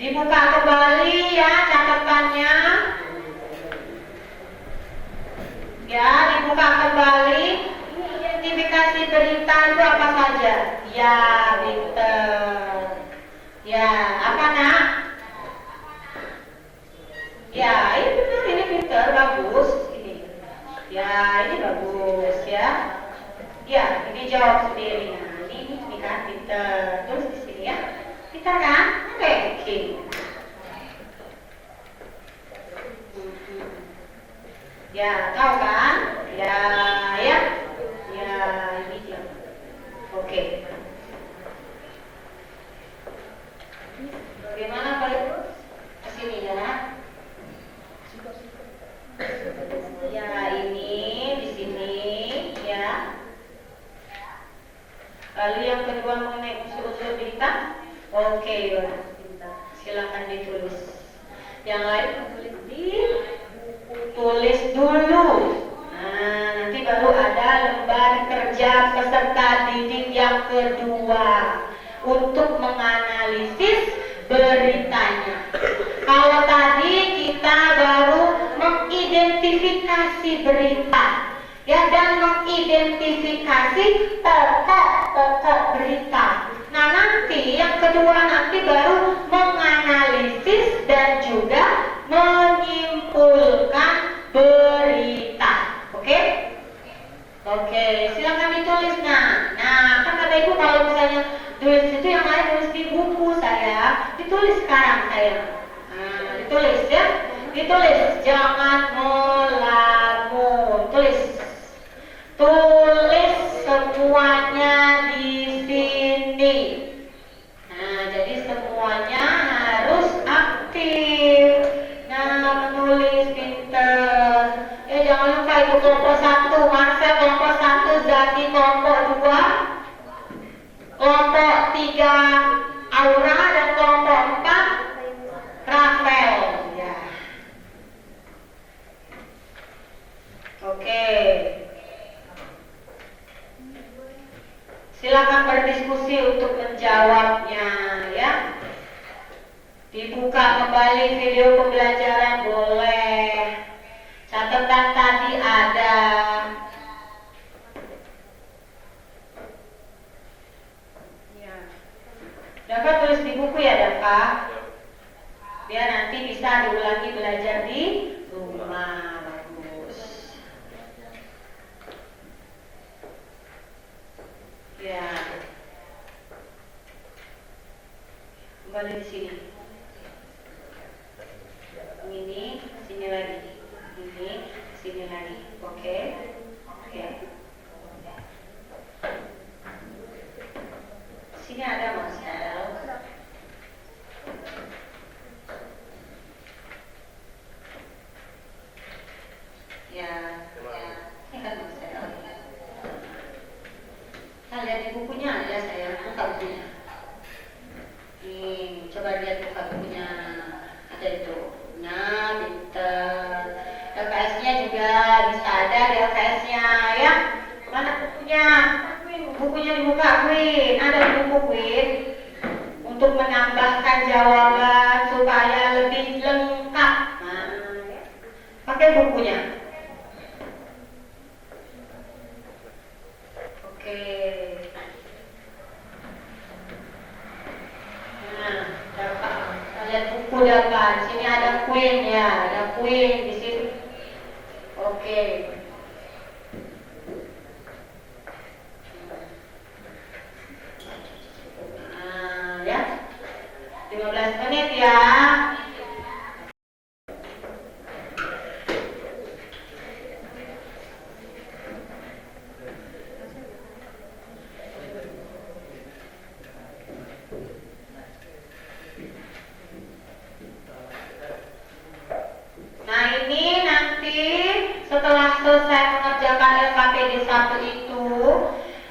Dibuka kembali ya catatannya. Ya, dibuka kembali. Ini identifikasi berita itu apa saja? Ya, pintar. Ya, apa nak? Ya, ini benar, ini pintar, bagus ini. Ya, ini bagus ya. Ya, ini jawab sendiri. Nah, ini kan pintar. Terus di sini ya. Pintar kan? Oke. Ya, tahu kan? Ya, ya. Ya, ini dia. Oke. Bagaimana Ya, ini di sini ya. Lalu yang kedua mengenai unsur-unsur berita. Oke, silakan ditulis. Yang lain tulis dulu. Nah, nanti baru ada lembar kerja peserta didik yang kedua untuk menganalisis beritanya. Kalau tadi kita baru mengidentifikasi berita, ya, dan mengidentifikasi pokok-pokok berita. Nah, nanti yang kedua nanti baru menganalisis dan juga menyimpulkan berita. Oke? Oke, silakan ditulis. Nah, kan kata ibu kalau misalnya tulis itu yang lain tulis di buku saya, ditulis sekarang saya. Nah, ditulis ya, ditulis, jangan melamun, tulis semuanya di sini. Nah, jadi semuanya harus aktif. Nah, menulis pinter. Jangan lupa ibu kelompok 1, Marcel kelompok 1, Zaki kelompok 2, kelompok 3, Aura, dan kelompok 4, Rafael. Ya. Oke. Silakan berdiskusi untuk menjawabnya, ya. Dibuka kembali video pembelajaran boleh. Catatan tadi ada. Ya. Dapat tulis di buku ya, Dapat. Biar nanti bisa diulangi belajar di rumah. Bagus. Ya. Kembali di sini. Ini, sini lagi. Ini, sini lagi. Oke. Oke. Sini ada Marcel. Ya. Ini kan Marcel. Nah, lihat di bukunya ada, saya buka bukunya. Nih, coba lihat buka bukunya. Ada itu. Nah, pinter. LKS-nya juga bisa ada di LKS-nya, ya. Mana bukunya? Bukunya dibuka, Queen. Ada di buku, Queen. Untuk menambahkan jawaban supaya lebih lengkap. Nah, pakai bukunya. Oke. Nah, dapat. Lihat buku dapat. Sini ada Queen ya, ada Queen di sini. Oke. Nah, ya. 15 menit ya. Nah, ini nanti setelah selesai mengerjakan LKPD 1 itu,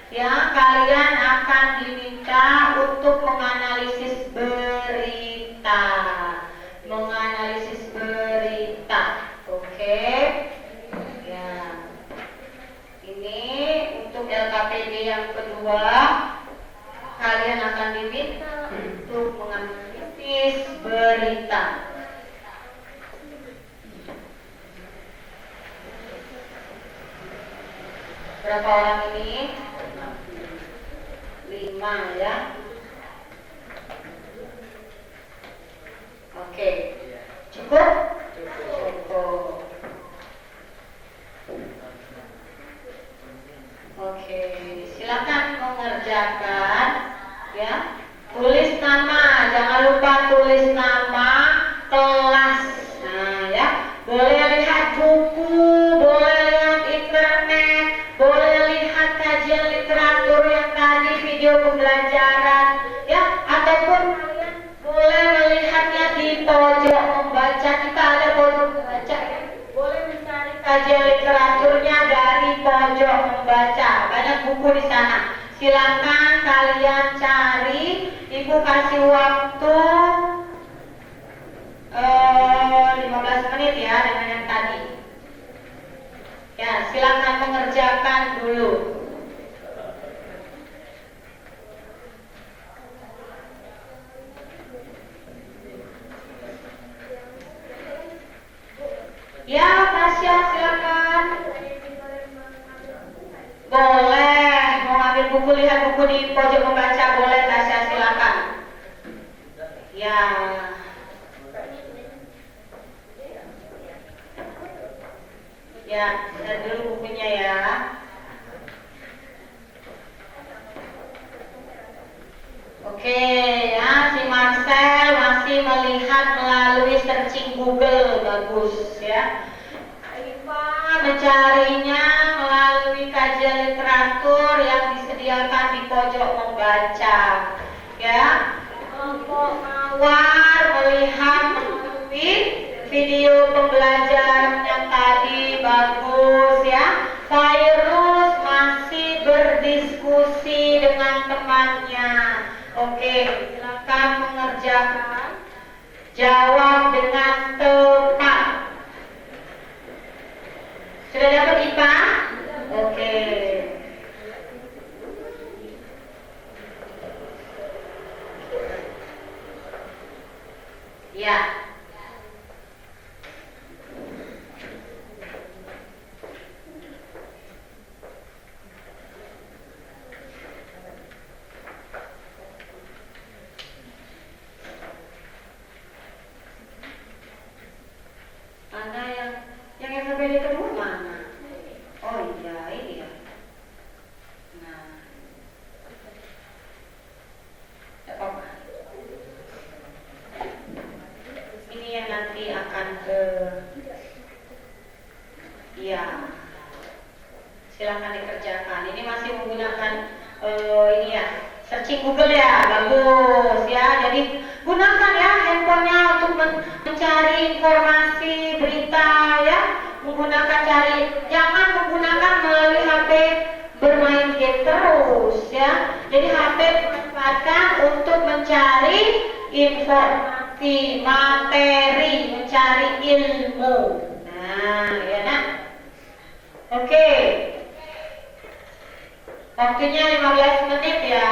ya, kalian akan diminta untuk menganalisis berita. Menganalisis berita. Oke. Ya. Ini untuk LKPD yang kedua, kalian akan diminta untuk menganalisis berita. Berapa orang ini? 5 ya. Oke. Cukup? Cukup. Oke, silakan mengerjakan ya. Tulis nama, jangan lupa tulis nama kelas. Nah, ya. Boleh lihat buku, boleh lihat internet, boleh lihat kajian literatur yang tadi, video pembelajaran, ya, ataupun kalian boleh melihatnya di pojok membaca. Kita ada pojok membaca, ya. Boleh mencari kajian literaturnya dari pojok membaca. Banyak buku di sana. Silakan kalian cari. Ibu kasih waktu 15 menit ya dengan yang tadi. Ya, silakan mengerjakan dulu. Ya, Tasya silakan. Boleh, mau ambil buku, lihat buku di pojok membaca, boleh Tasya silakan. Ya. Ya, lihat dulu bukunya ya. Oke, ya, si Marcel masih melihat melalui searching Google, bagus ya. Iva mencarinya melalui kajian literatur yang disediakan di pojok membaca, ya. Kelompok Mawar melihat melalui video pembelajaran yang tadi, bagus ya. Virus masih berdiskusi dengan temannya. Oke, silakan mengerjakan. Jawab dengan tepat. Sudah dapat IPA? Oke. Ya. Mana yang FPD kedua mana? Oh iya, ini ya. Nah, tidak apa-apa. Ini yang nanti akan ke, ya. Silakan dikerjakan. Ini masih menggunakan ini ya, searching Google ya, bagus ya. Jadi gunakan ya handphonenya untuk mencari informasi berita ya, menggunakan cari, jangan menggunakan melalui HP bermain game terus ya. Jadi HP dimanfaatkan untuk mencari informasi, materi, mencari ilmu. Nah, ya nak. Oke. Waktunya 15 menit ya.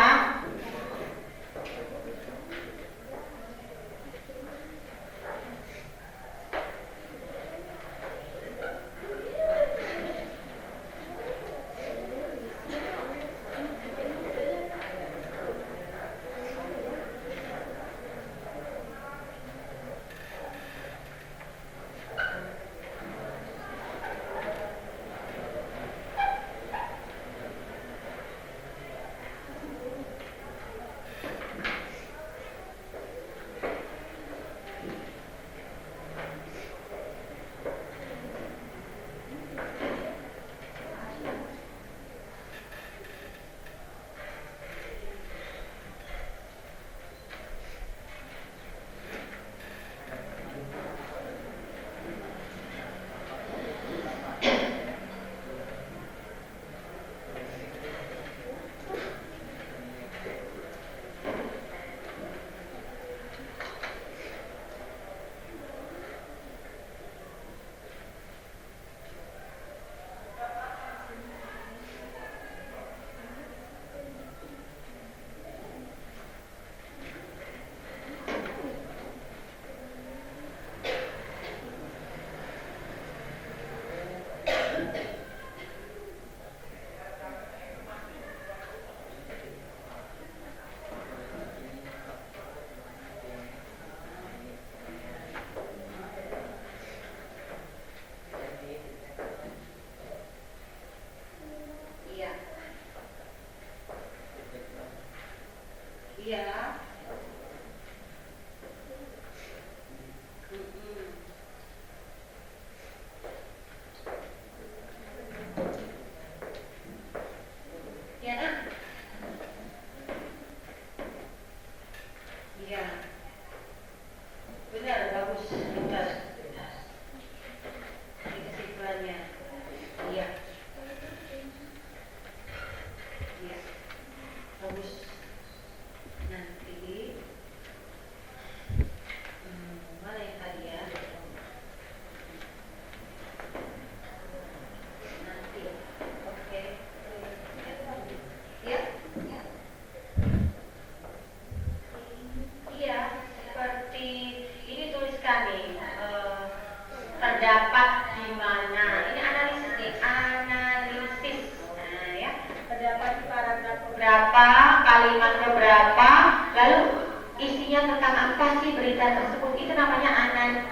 berapa, kalimat keberapa, lalu isinya tentang apa sih berita tersebut. Itu namanya analisis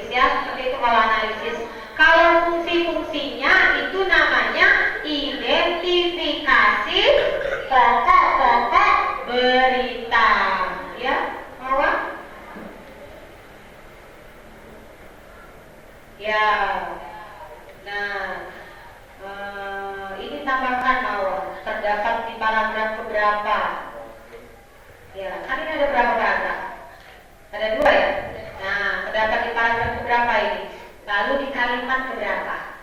ya, seperti itu kalau analisis. Kalau fungsi-fungsinya itu namanya identifikasi pokok-pokok berita ya. Mawar? Ya. Nah, ini tambahkan Mawar, terdapat di paragraf keberapa? Ya, kan ini ada berapa paragraf? Ada 2 ya? Nah, terdapat di paragraf keberapa ini? Lalu di kalimat keberapa?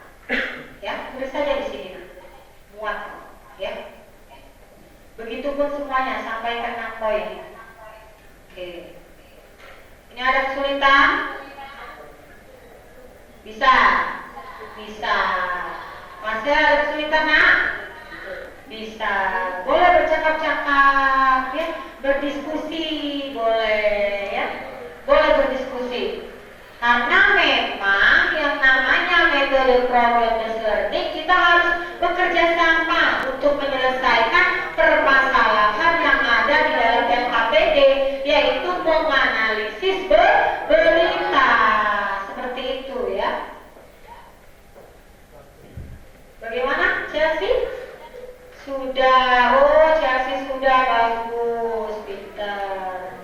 Ya, tulis saja di sini. Muat, ya. Begitupun semuanya sampai ke 6 poin. Oke. Ini ada kesulitan? Bisa? Bisa. Masih ada kesulitan, Nak? Bisa. Boleh bercakap-cakap, ya. Berdiskusi, boleh, ya. Boleh berdiskusi. Karena memang yang namanya metode problem-based learning, kita harus bekerja sama untuk menyelesaikan permasalahan yang ada di dalam LKPD, yaitu menganalisis berita. Seperti itu ya. Bagaimana Chelsea? Sudah, oh Chelsea sudah, bagus, pintar.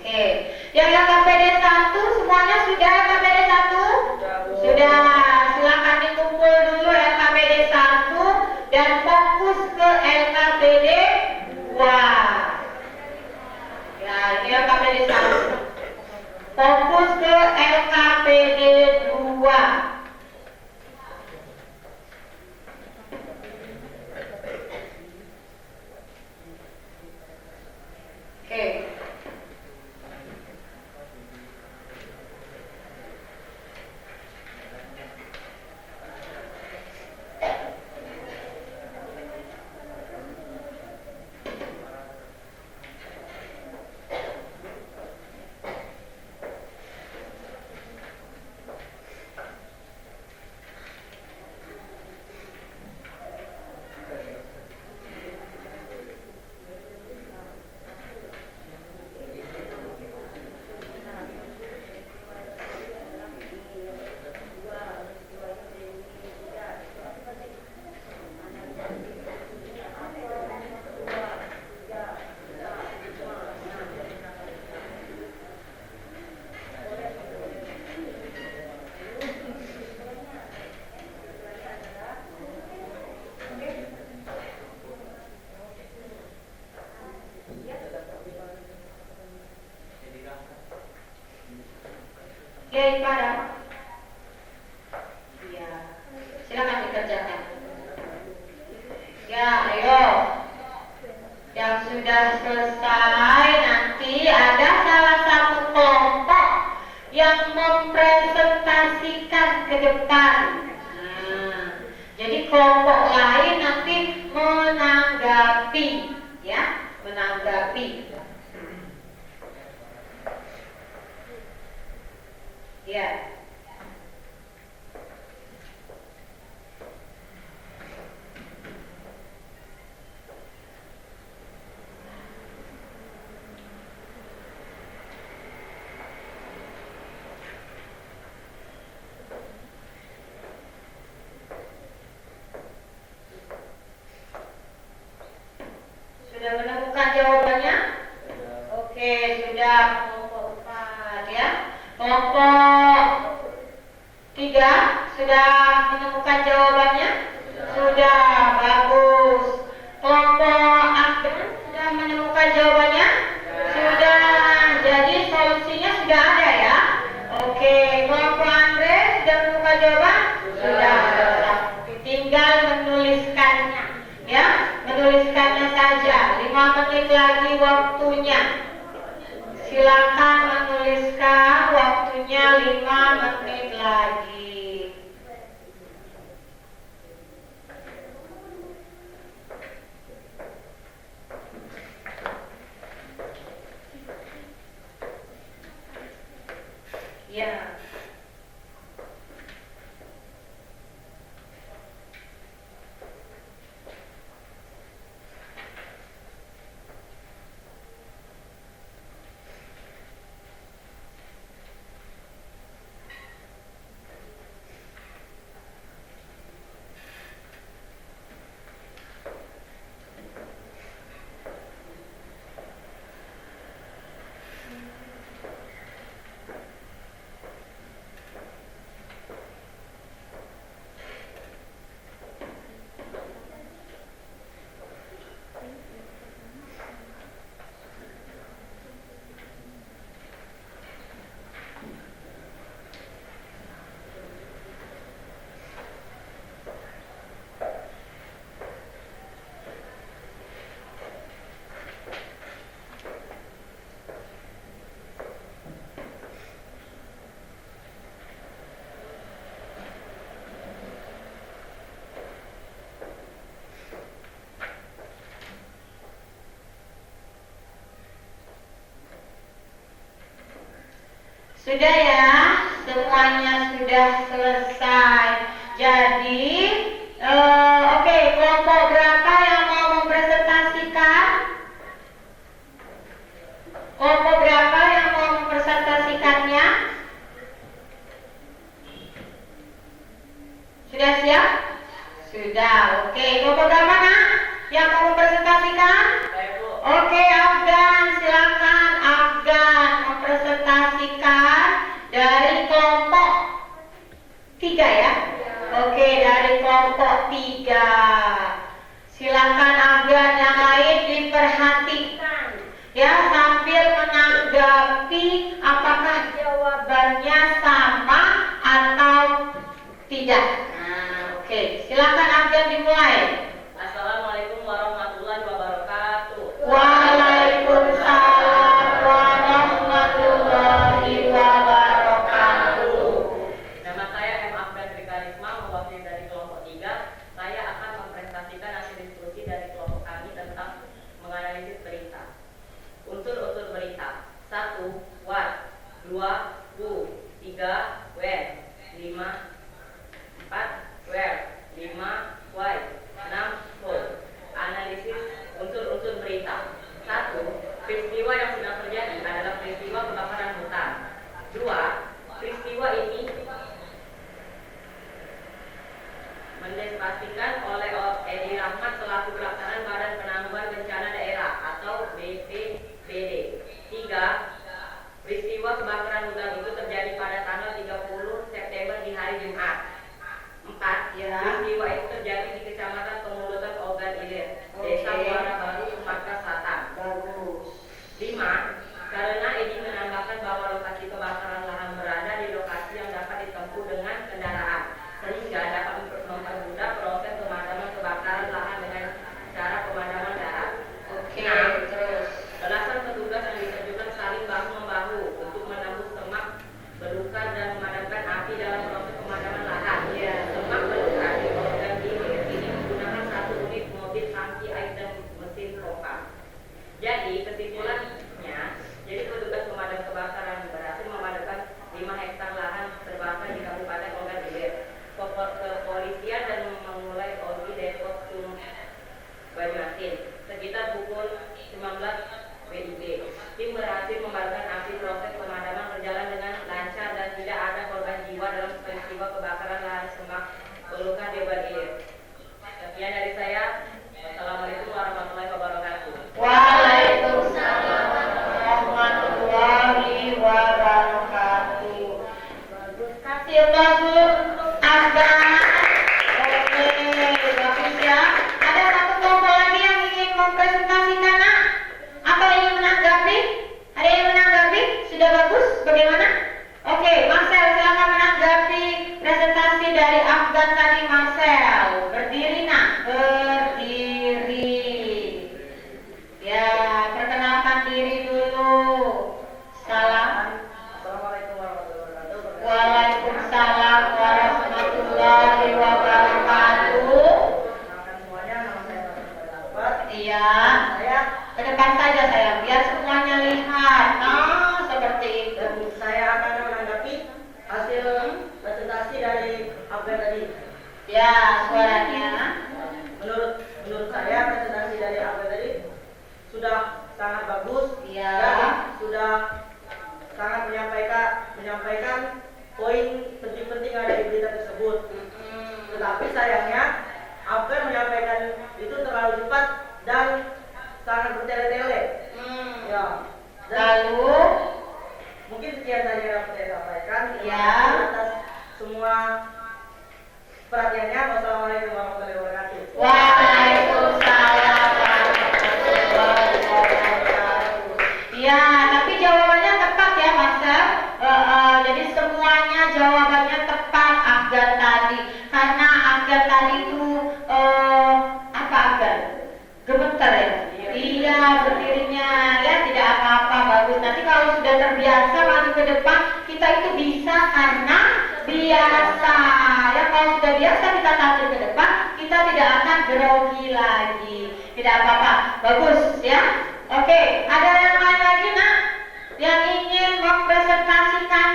Oke, yang LKPD 1 semuanya sudah LKPD 1? Sudah, silakan dikumpul dulu LKPD 1 dan fokus ke LKPD 2. Ya, ini LKPD 1. Fokus ke LKPD 2. Oke. Lihat pada, ya, silakan dikerjakan. Ya, ayo. Yang sudah selesai nanti ada salah satu kelompok yang mempresentasikan ke depan. Nah, jadi kelompok lain nanti menanggapi, ya, menanggapi. Ya. Sudah menemukan jawabannya? Oke, sudah. Kelompok 4 ya. Kelompok 3 sudah menemukan jawabannya? Sudah, bagus. Kelompok Andre sudah menemukan jawabannya? Sudah. Jadi solusinya sudah ada ya? Oke, kelompok Andre sudah menemukan jawaban? Sudah. Tinggal menuliskannya, ya, menuliskannya saja. 5 menit lagi waktunya. Silakan menuliskan, waktunya 5 menit lagi. Ya. Sudah ya, semuanya sudah selesai. Jadi, oke, kelompok berapa yang mau mempresentasikan? Kelompok berapa yang mau mempresentasikannya? Sudah siap? Sudah, oke. Kelompok berapa nak yang mau mempresentasikan? Oke, Afgan, silakan Afgan mempresentasikan dari kelompok 3 ya. Oke, dari kelompok 3. Silakan Afgan, yang lain diperhatikan ya sambil menanggapi apakah jawabannya sama atau tidak. Nah, oke, silakan Afgan dimulai. Assalamualaikum warahmatullahi wabarakatuh. Waalaikumsalam warahmatullahi wabarakatuh. Nama saya M. Afgan Trikarisma, mewakili dari kelompok 3. Saya akan mempresentasikan hasil diskusi dari kelompok kami tentang menganalisis berita. Unsur-unsur berita: 1. What, 2. Who, 3. When, 5. 4. Where, 5. Why, 6. How. Analisis unsur-unsur berita. 1. Peristiwa yang sedang terjadi adalah peristiwa kebakaran hutan. 2. Peristiwa ini mendeskripsikan oleh Edi Rahmat selaku pelaksanaan Badan Penanggulangan Bencana Daerah atau BPBD. 3. Peristiwa kebakaran hutan itu terjadi pada tanggal 30 September di hari Jumat. 4. Peristiwa itu terjadi di Kecamatan Pemulutan Ogan Ilir, Desa Muara Baru, Sumatera Selatan. 5. Karena Edi menambahkan bahwa lokasi kebakaran lahan berada di lokasi yang dapat ditempuh dengan kendaraan, sehingga dapat mempermudah proses pemadaman kebakaran lahan dengan cara pemadaman darat. 6. Belasan petugas yang diterjunkan saling bahu-membahu untuk menembus semak belukar dan memadamkan api dalam proses pemadaman lahan. Semak belukar di Ogan Ilir ini menggunakan 1 unit mobil tangki air dan mesin pompa. Jadi kesimpulannya, petugas pemadam kebakaran berhasil memadamkan 5 hektar lahan terbakar di Kabupaten Ogan Ilir. Kepolisian dan memulai OSI Depok Banyuasin sekitar pukul 19 WIB. Tim berhasil memadamkan api. Proses pemadaman berjalan dengan lancar dan tidak ada korban jiwa dalam peristiwa kebakaran lahan semak belukar di Ogan Ilir. Sekian dari saya. Wassalamualaikum warahmatullahi wabarakatuh. Waalaikumsalam warahmatullahi wabarakatuh. Kasih bagus Afgan. Oke, bagus ya. Ada satu kelompok lagi yang ingin mempresentasikan nak? Atau ingin menanggapi? Ada yang menanggapi? Sudah bagus? Bagaimana? Oke, Marcel silakan menanggapi presentasi dari Afgan tadi. Marcel, berdiri nak, berdiri. Ya, perkenalkan diri dulu. Salam. Assalamualaikum warahmatullahi wabarakatuh. Waalaikumsalam warahmatullahi wabarakatuh. Perkenalkan semuanya, nama saya Bapak. Iya. Saya Ke depan saja saya, biar semuanya lihat. Nah, seperti itu. saya akan menanggapi hasil presentasi dari Afgan tadi. Ya, suaranya. Menurut saya presentasi dari Afgan tadi sudah sangat bagus. Iya. Dan sudah sangat menyampaikan poin penting-penting ada di berita tersebut. Tetapi sayangnya Afgan menyampaikan itu terlalu cepat dan sangat bertele-tele. Ya. Dan Lalu, mungkin sekian saja yang dapat saya sampaikan. Terima Ya. kasih atas semua perhatiannya. Wassalamualaikum warahmatullahi wabarakatuh. waalaikumsalam warahmatullahi wabarakatuh. Ya, tapi jawabannya tepat ya, Marcel. Jadi semuanya jawabannya tepat Afgan tadi. Karena Afgan tadi itu apa Afgan? Gemeter ya? Iya, berdirinya ya tidak apa-apa, bagus. Nanti kalau sudah terbiasa maju ke depan, kita itu bisa karena biasa. Ya kalau sudah biasa kita tampil ke depan, kita tidak akan grogi lagi. Tidak apa-apa, bagus ya. Oke, ada yang lain lagi nak? Yang ingin mempresentasikan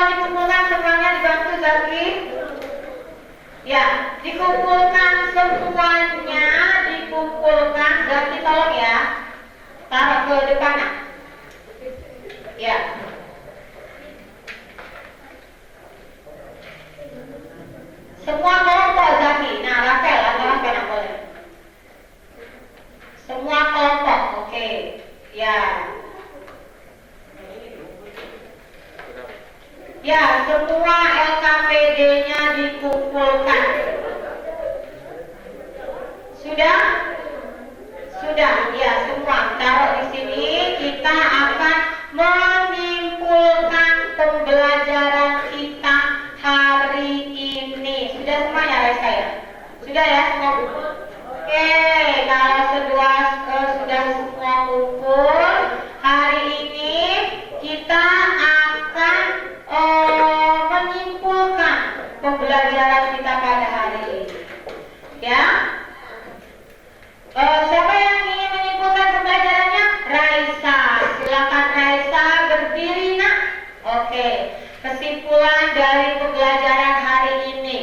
tolong dikumpulkan semuanya, dibantu Zaki. Ya, dikumpulkan semuanya, dikumpulkan. Zaki tolong ya, taruh ke depan. Ya. Semua kelompok Zaki. Nah, Rafael atau Rafael yang boleh. Semua kelompok, oke. Ya. Ya, semua LKPD-nya dikumpulkan. Sudah? Sudah, ya semua. Taruh di sini. Kita akan menyimpulkan pembelajaran kita hari ini. Sudah semuanya, Raisa ya? Sudah ya semua? Oke, kalau sudah semua kumpul, hari ini kita akan menyimpulkan pembelajaran kita pada hari ini. Ya? Siapa yang ingin menyimpulkan pembelajarannya? Raisa. Silakan Raisa berdiri, nak. Oke. Kesimpulan dari pembelajaran hari ini.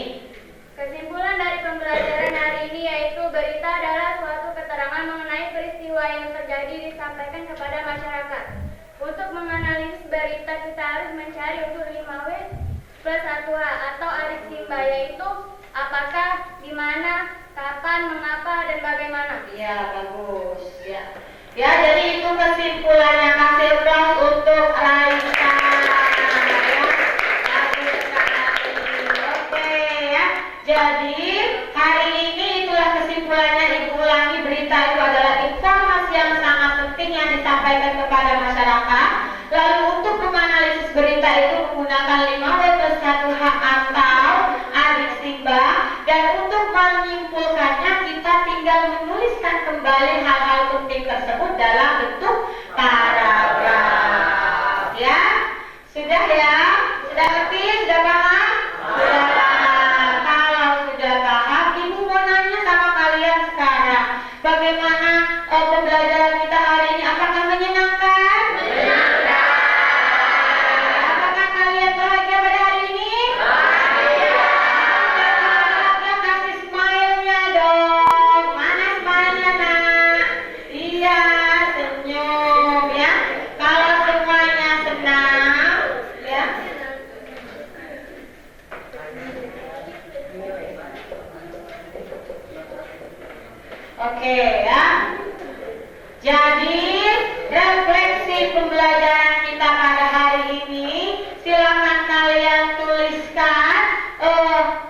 Kesimpulan dari pembelajaran hari ini yaitu berita adalah suatu keterangan mengenai peristiwa yang terjadi disampaikan kepada masyarakat. Untuk menganalisis berita kita harus mencari unsur 5W plus 1H atau adik Simba, yaitu apakah, di mana, kapan, mengapa, dan bagaimana. Ya, bagus. Ya. Ya, jadi itu kesimpulannya. Kasih plus untuk Raisa. Jadi hari ini itulah kesimpulannya. Ibu ulangi, berita itu adalah informasi yang sangat penting yang disampaikan kepada masyarakat. Lalu untuk menganalisis berita itu menggunakan 5W plus 1H atau adik Simba. Dan untuk menyimpulkannya kita tinggal menuliskan kembali hal-hal penting tersebut dalam bentuk paragraf. Ya, sudah ya? Sudah ngerti? Sudah paham? Sudah paham. Kalau sudah paham, Ibu mau nanya sama kalian sekarang, bagaimana pembelajaran kita hari ini? Apakah menyenangkan? Menyenangkan. Apakah kalian bahagia pada hari ini? Bahagia. Bahagia, kasih smile-nya dong. Mana smile-nya, nak? Iya, senyum ya. Kalau semuanya senang, ya. Oke ya. Jadi refleksi pembelajaran kita pada hari ini, silakan kalian tuliskan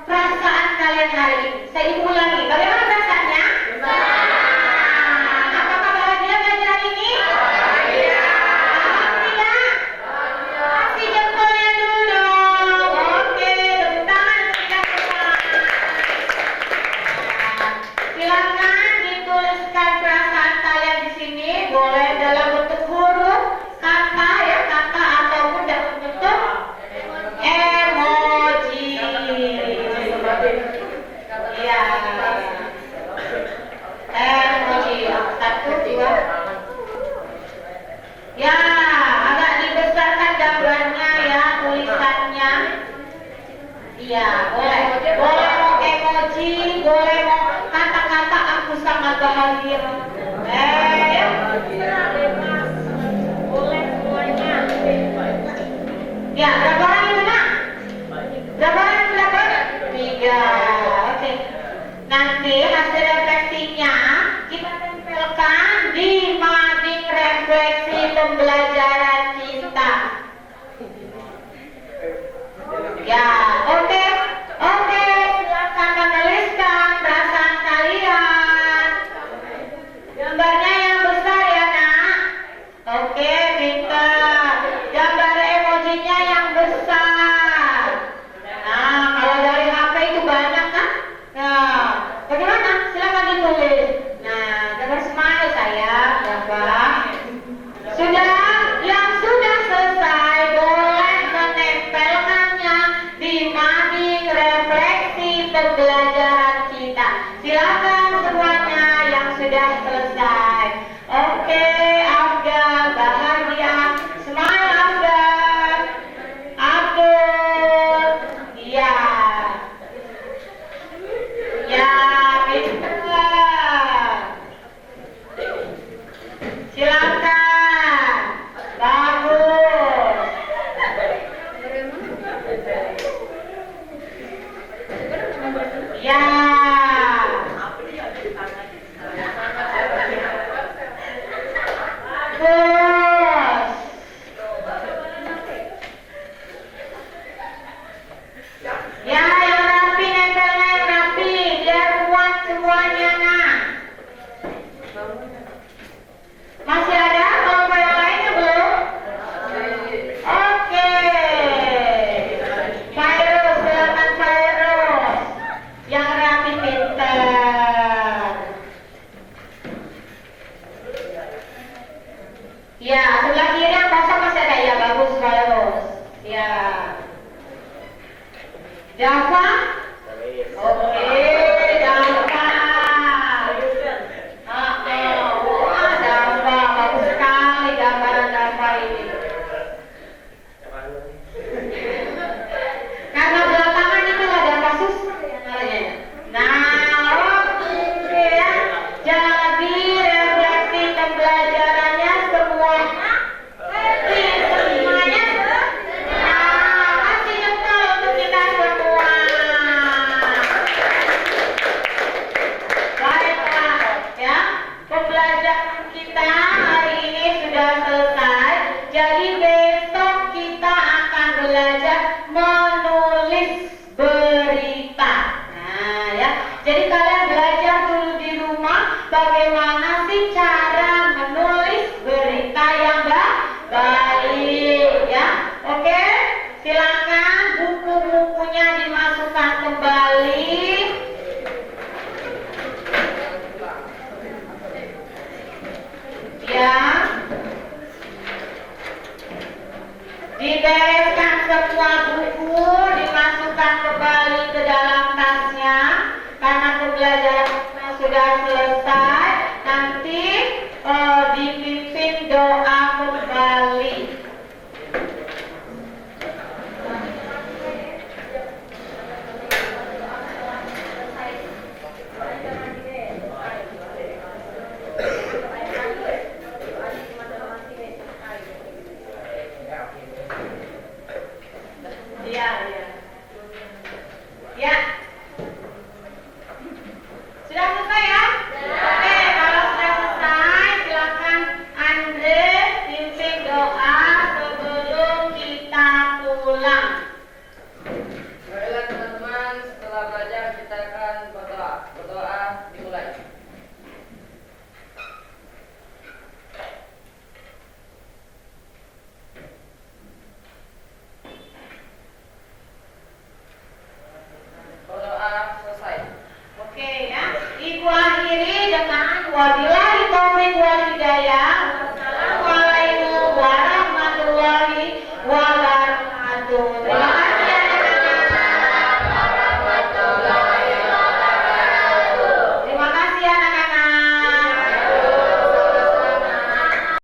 perasaan kalian hari ini. Saya ulangi, bagaimana perasaannya? Apakah bahagia belajar hari ini? Bahagia. Tidak? Kasih jempolnya dulu dong. Oke, tepuk tangan untuk kita semua. Silakan dituliskan perasaan kalian di sini, boleh dalam bentuk huruf, kata ya, kata ataupun dalam bentuk emoji. Iya. Emoji. 1, 2. Ya, agak dibesarkan gambarnya ya, tulisannya. Iya, boleh. Boleh mau emoji, boleh mau kata-kata aku sangat bahagia. Ya. Boleh semuanya. Ya, berapa orang itu, nak? Berapa orang yang dapat? 3. Oke. Nanti hasil refleksinya kita tempelkan di mading refleksi pembelajaran kita. Ya, oke. Oke, silakan menuliskan perasaan kalian. Gambarnya yang besar ya, nak. Oke, pintar. Gambar emojinya yang besar. Nah, kalau dari HP itu banyak kan? Nah, bagaimana? Silakan ditulis. Nah, gambar smile saya, gambar. Sudah, yang sudah selesai boleh menempelkannya di Ya. Terus. Ya, yang rapi, nempelnya yang rapi, biar kuat semuanya, nah. Masih ada kelompok yang lainnya belum? Oke. Virus, silakan virus. Yang rapi pintar. Ya, sebelah kiri yang kosong masih ada, ya bagus virus. Ya. Java? Oke, Java. Wah, Java, bagus sekali gambaran Java ini. Karena belakangan itu ada kasus nah, oke ya. Jadi refleksi pembelajarannya semuanya semuanya kasih jempol untuk kita semua. Baiklah ya, pembelajaran kita hari ini sudah selesai. Jadi besok kita akan belajar menulis berita. Nah ya, jadi kalian belajar dulu di rumah bagaimana sih cara menulis berita yang baik ya. Oke, silakan buku-bukunya dimasukkan kembali. Ya, dibereskan semua buku, dimasukkan kembali ke dalam tasnya karena pembelajaran sudah selesai. Nanti dipimpin doa kembali. Iya, iya. Ya. Sudah selesai ya? Oke, kalau sudah selesai silakan Andre pimpin doa sebelum kita pulang. Baiklah teman-teman, setelah belajar kita akan berdoa. Berdoa dimulai. Berdoa selesai. Oke ya. Ibu akhiri dengan wabillahi taufiq wal hidayah.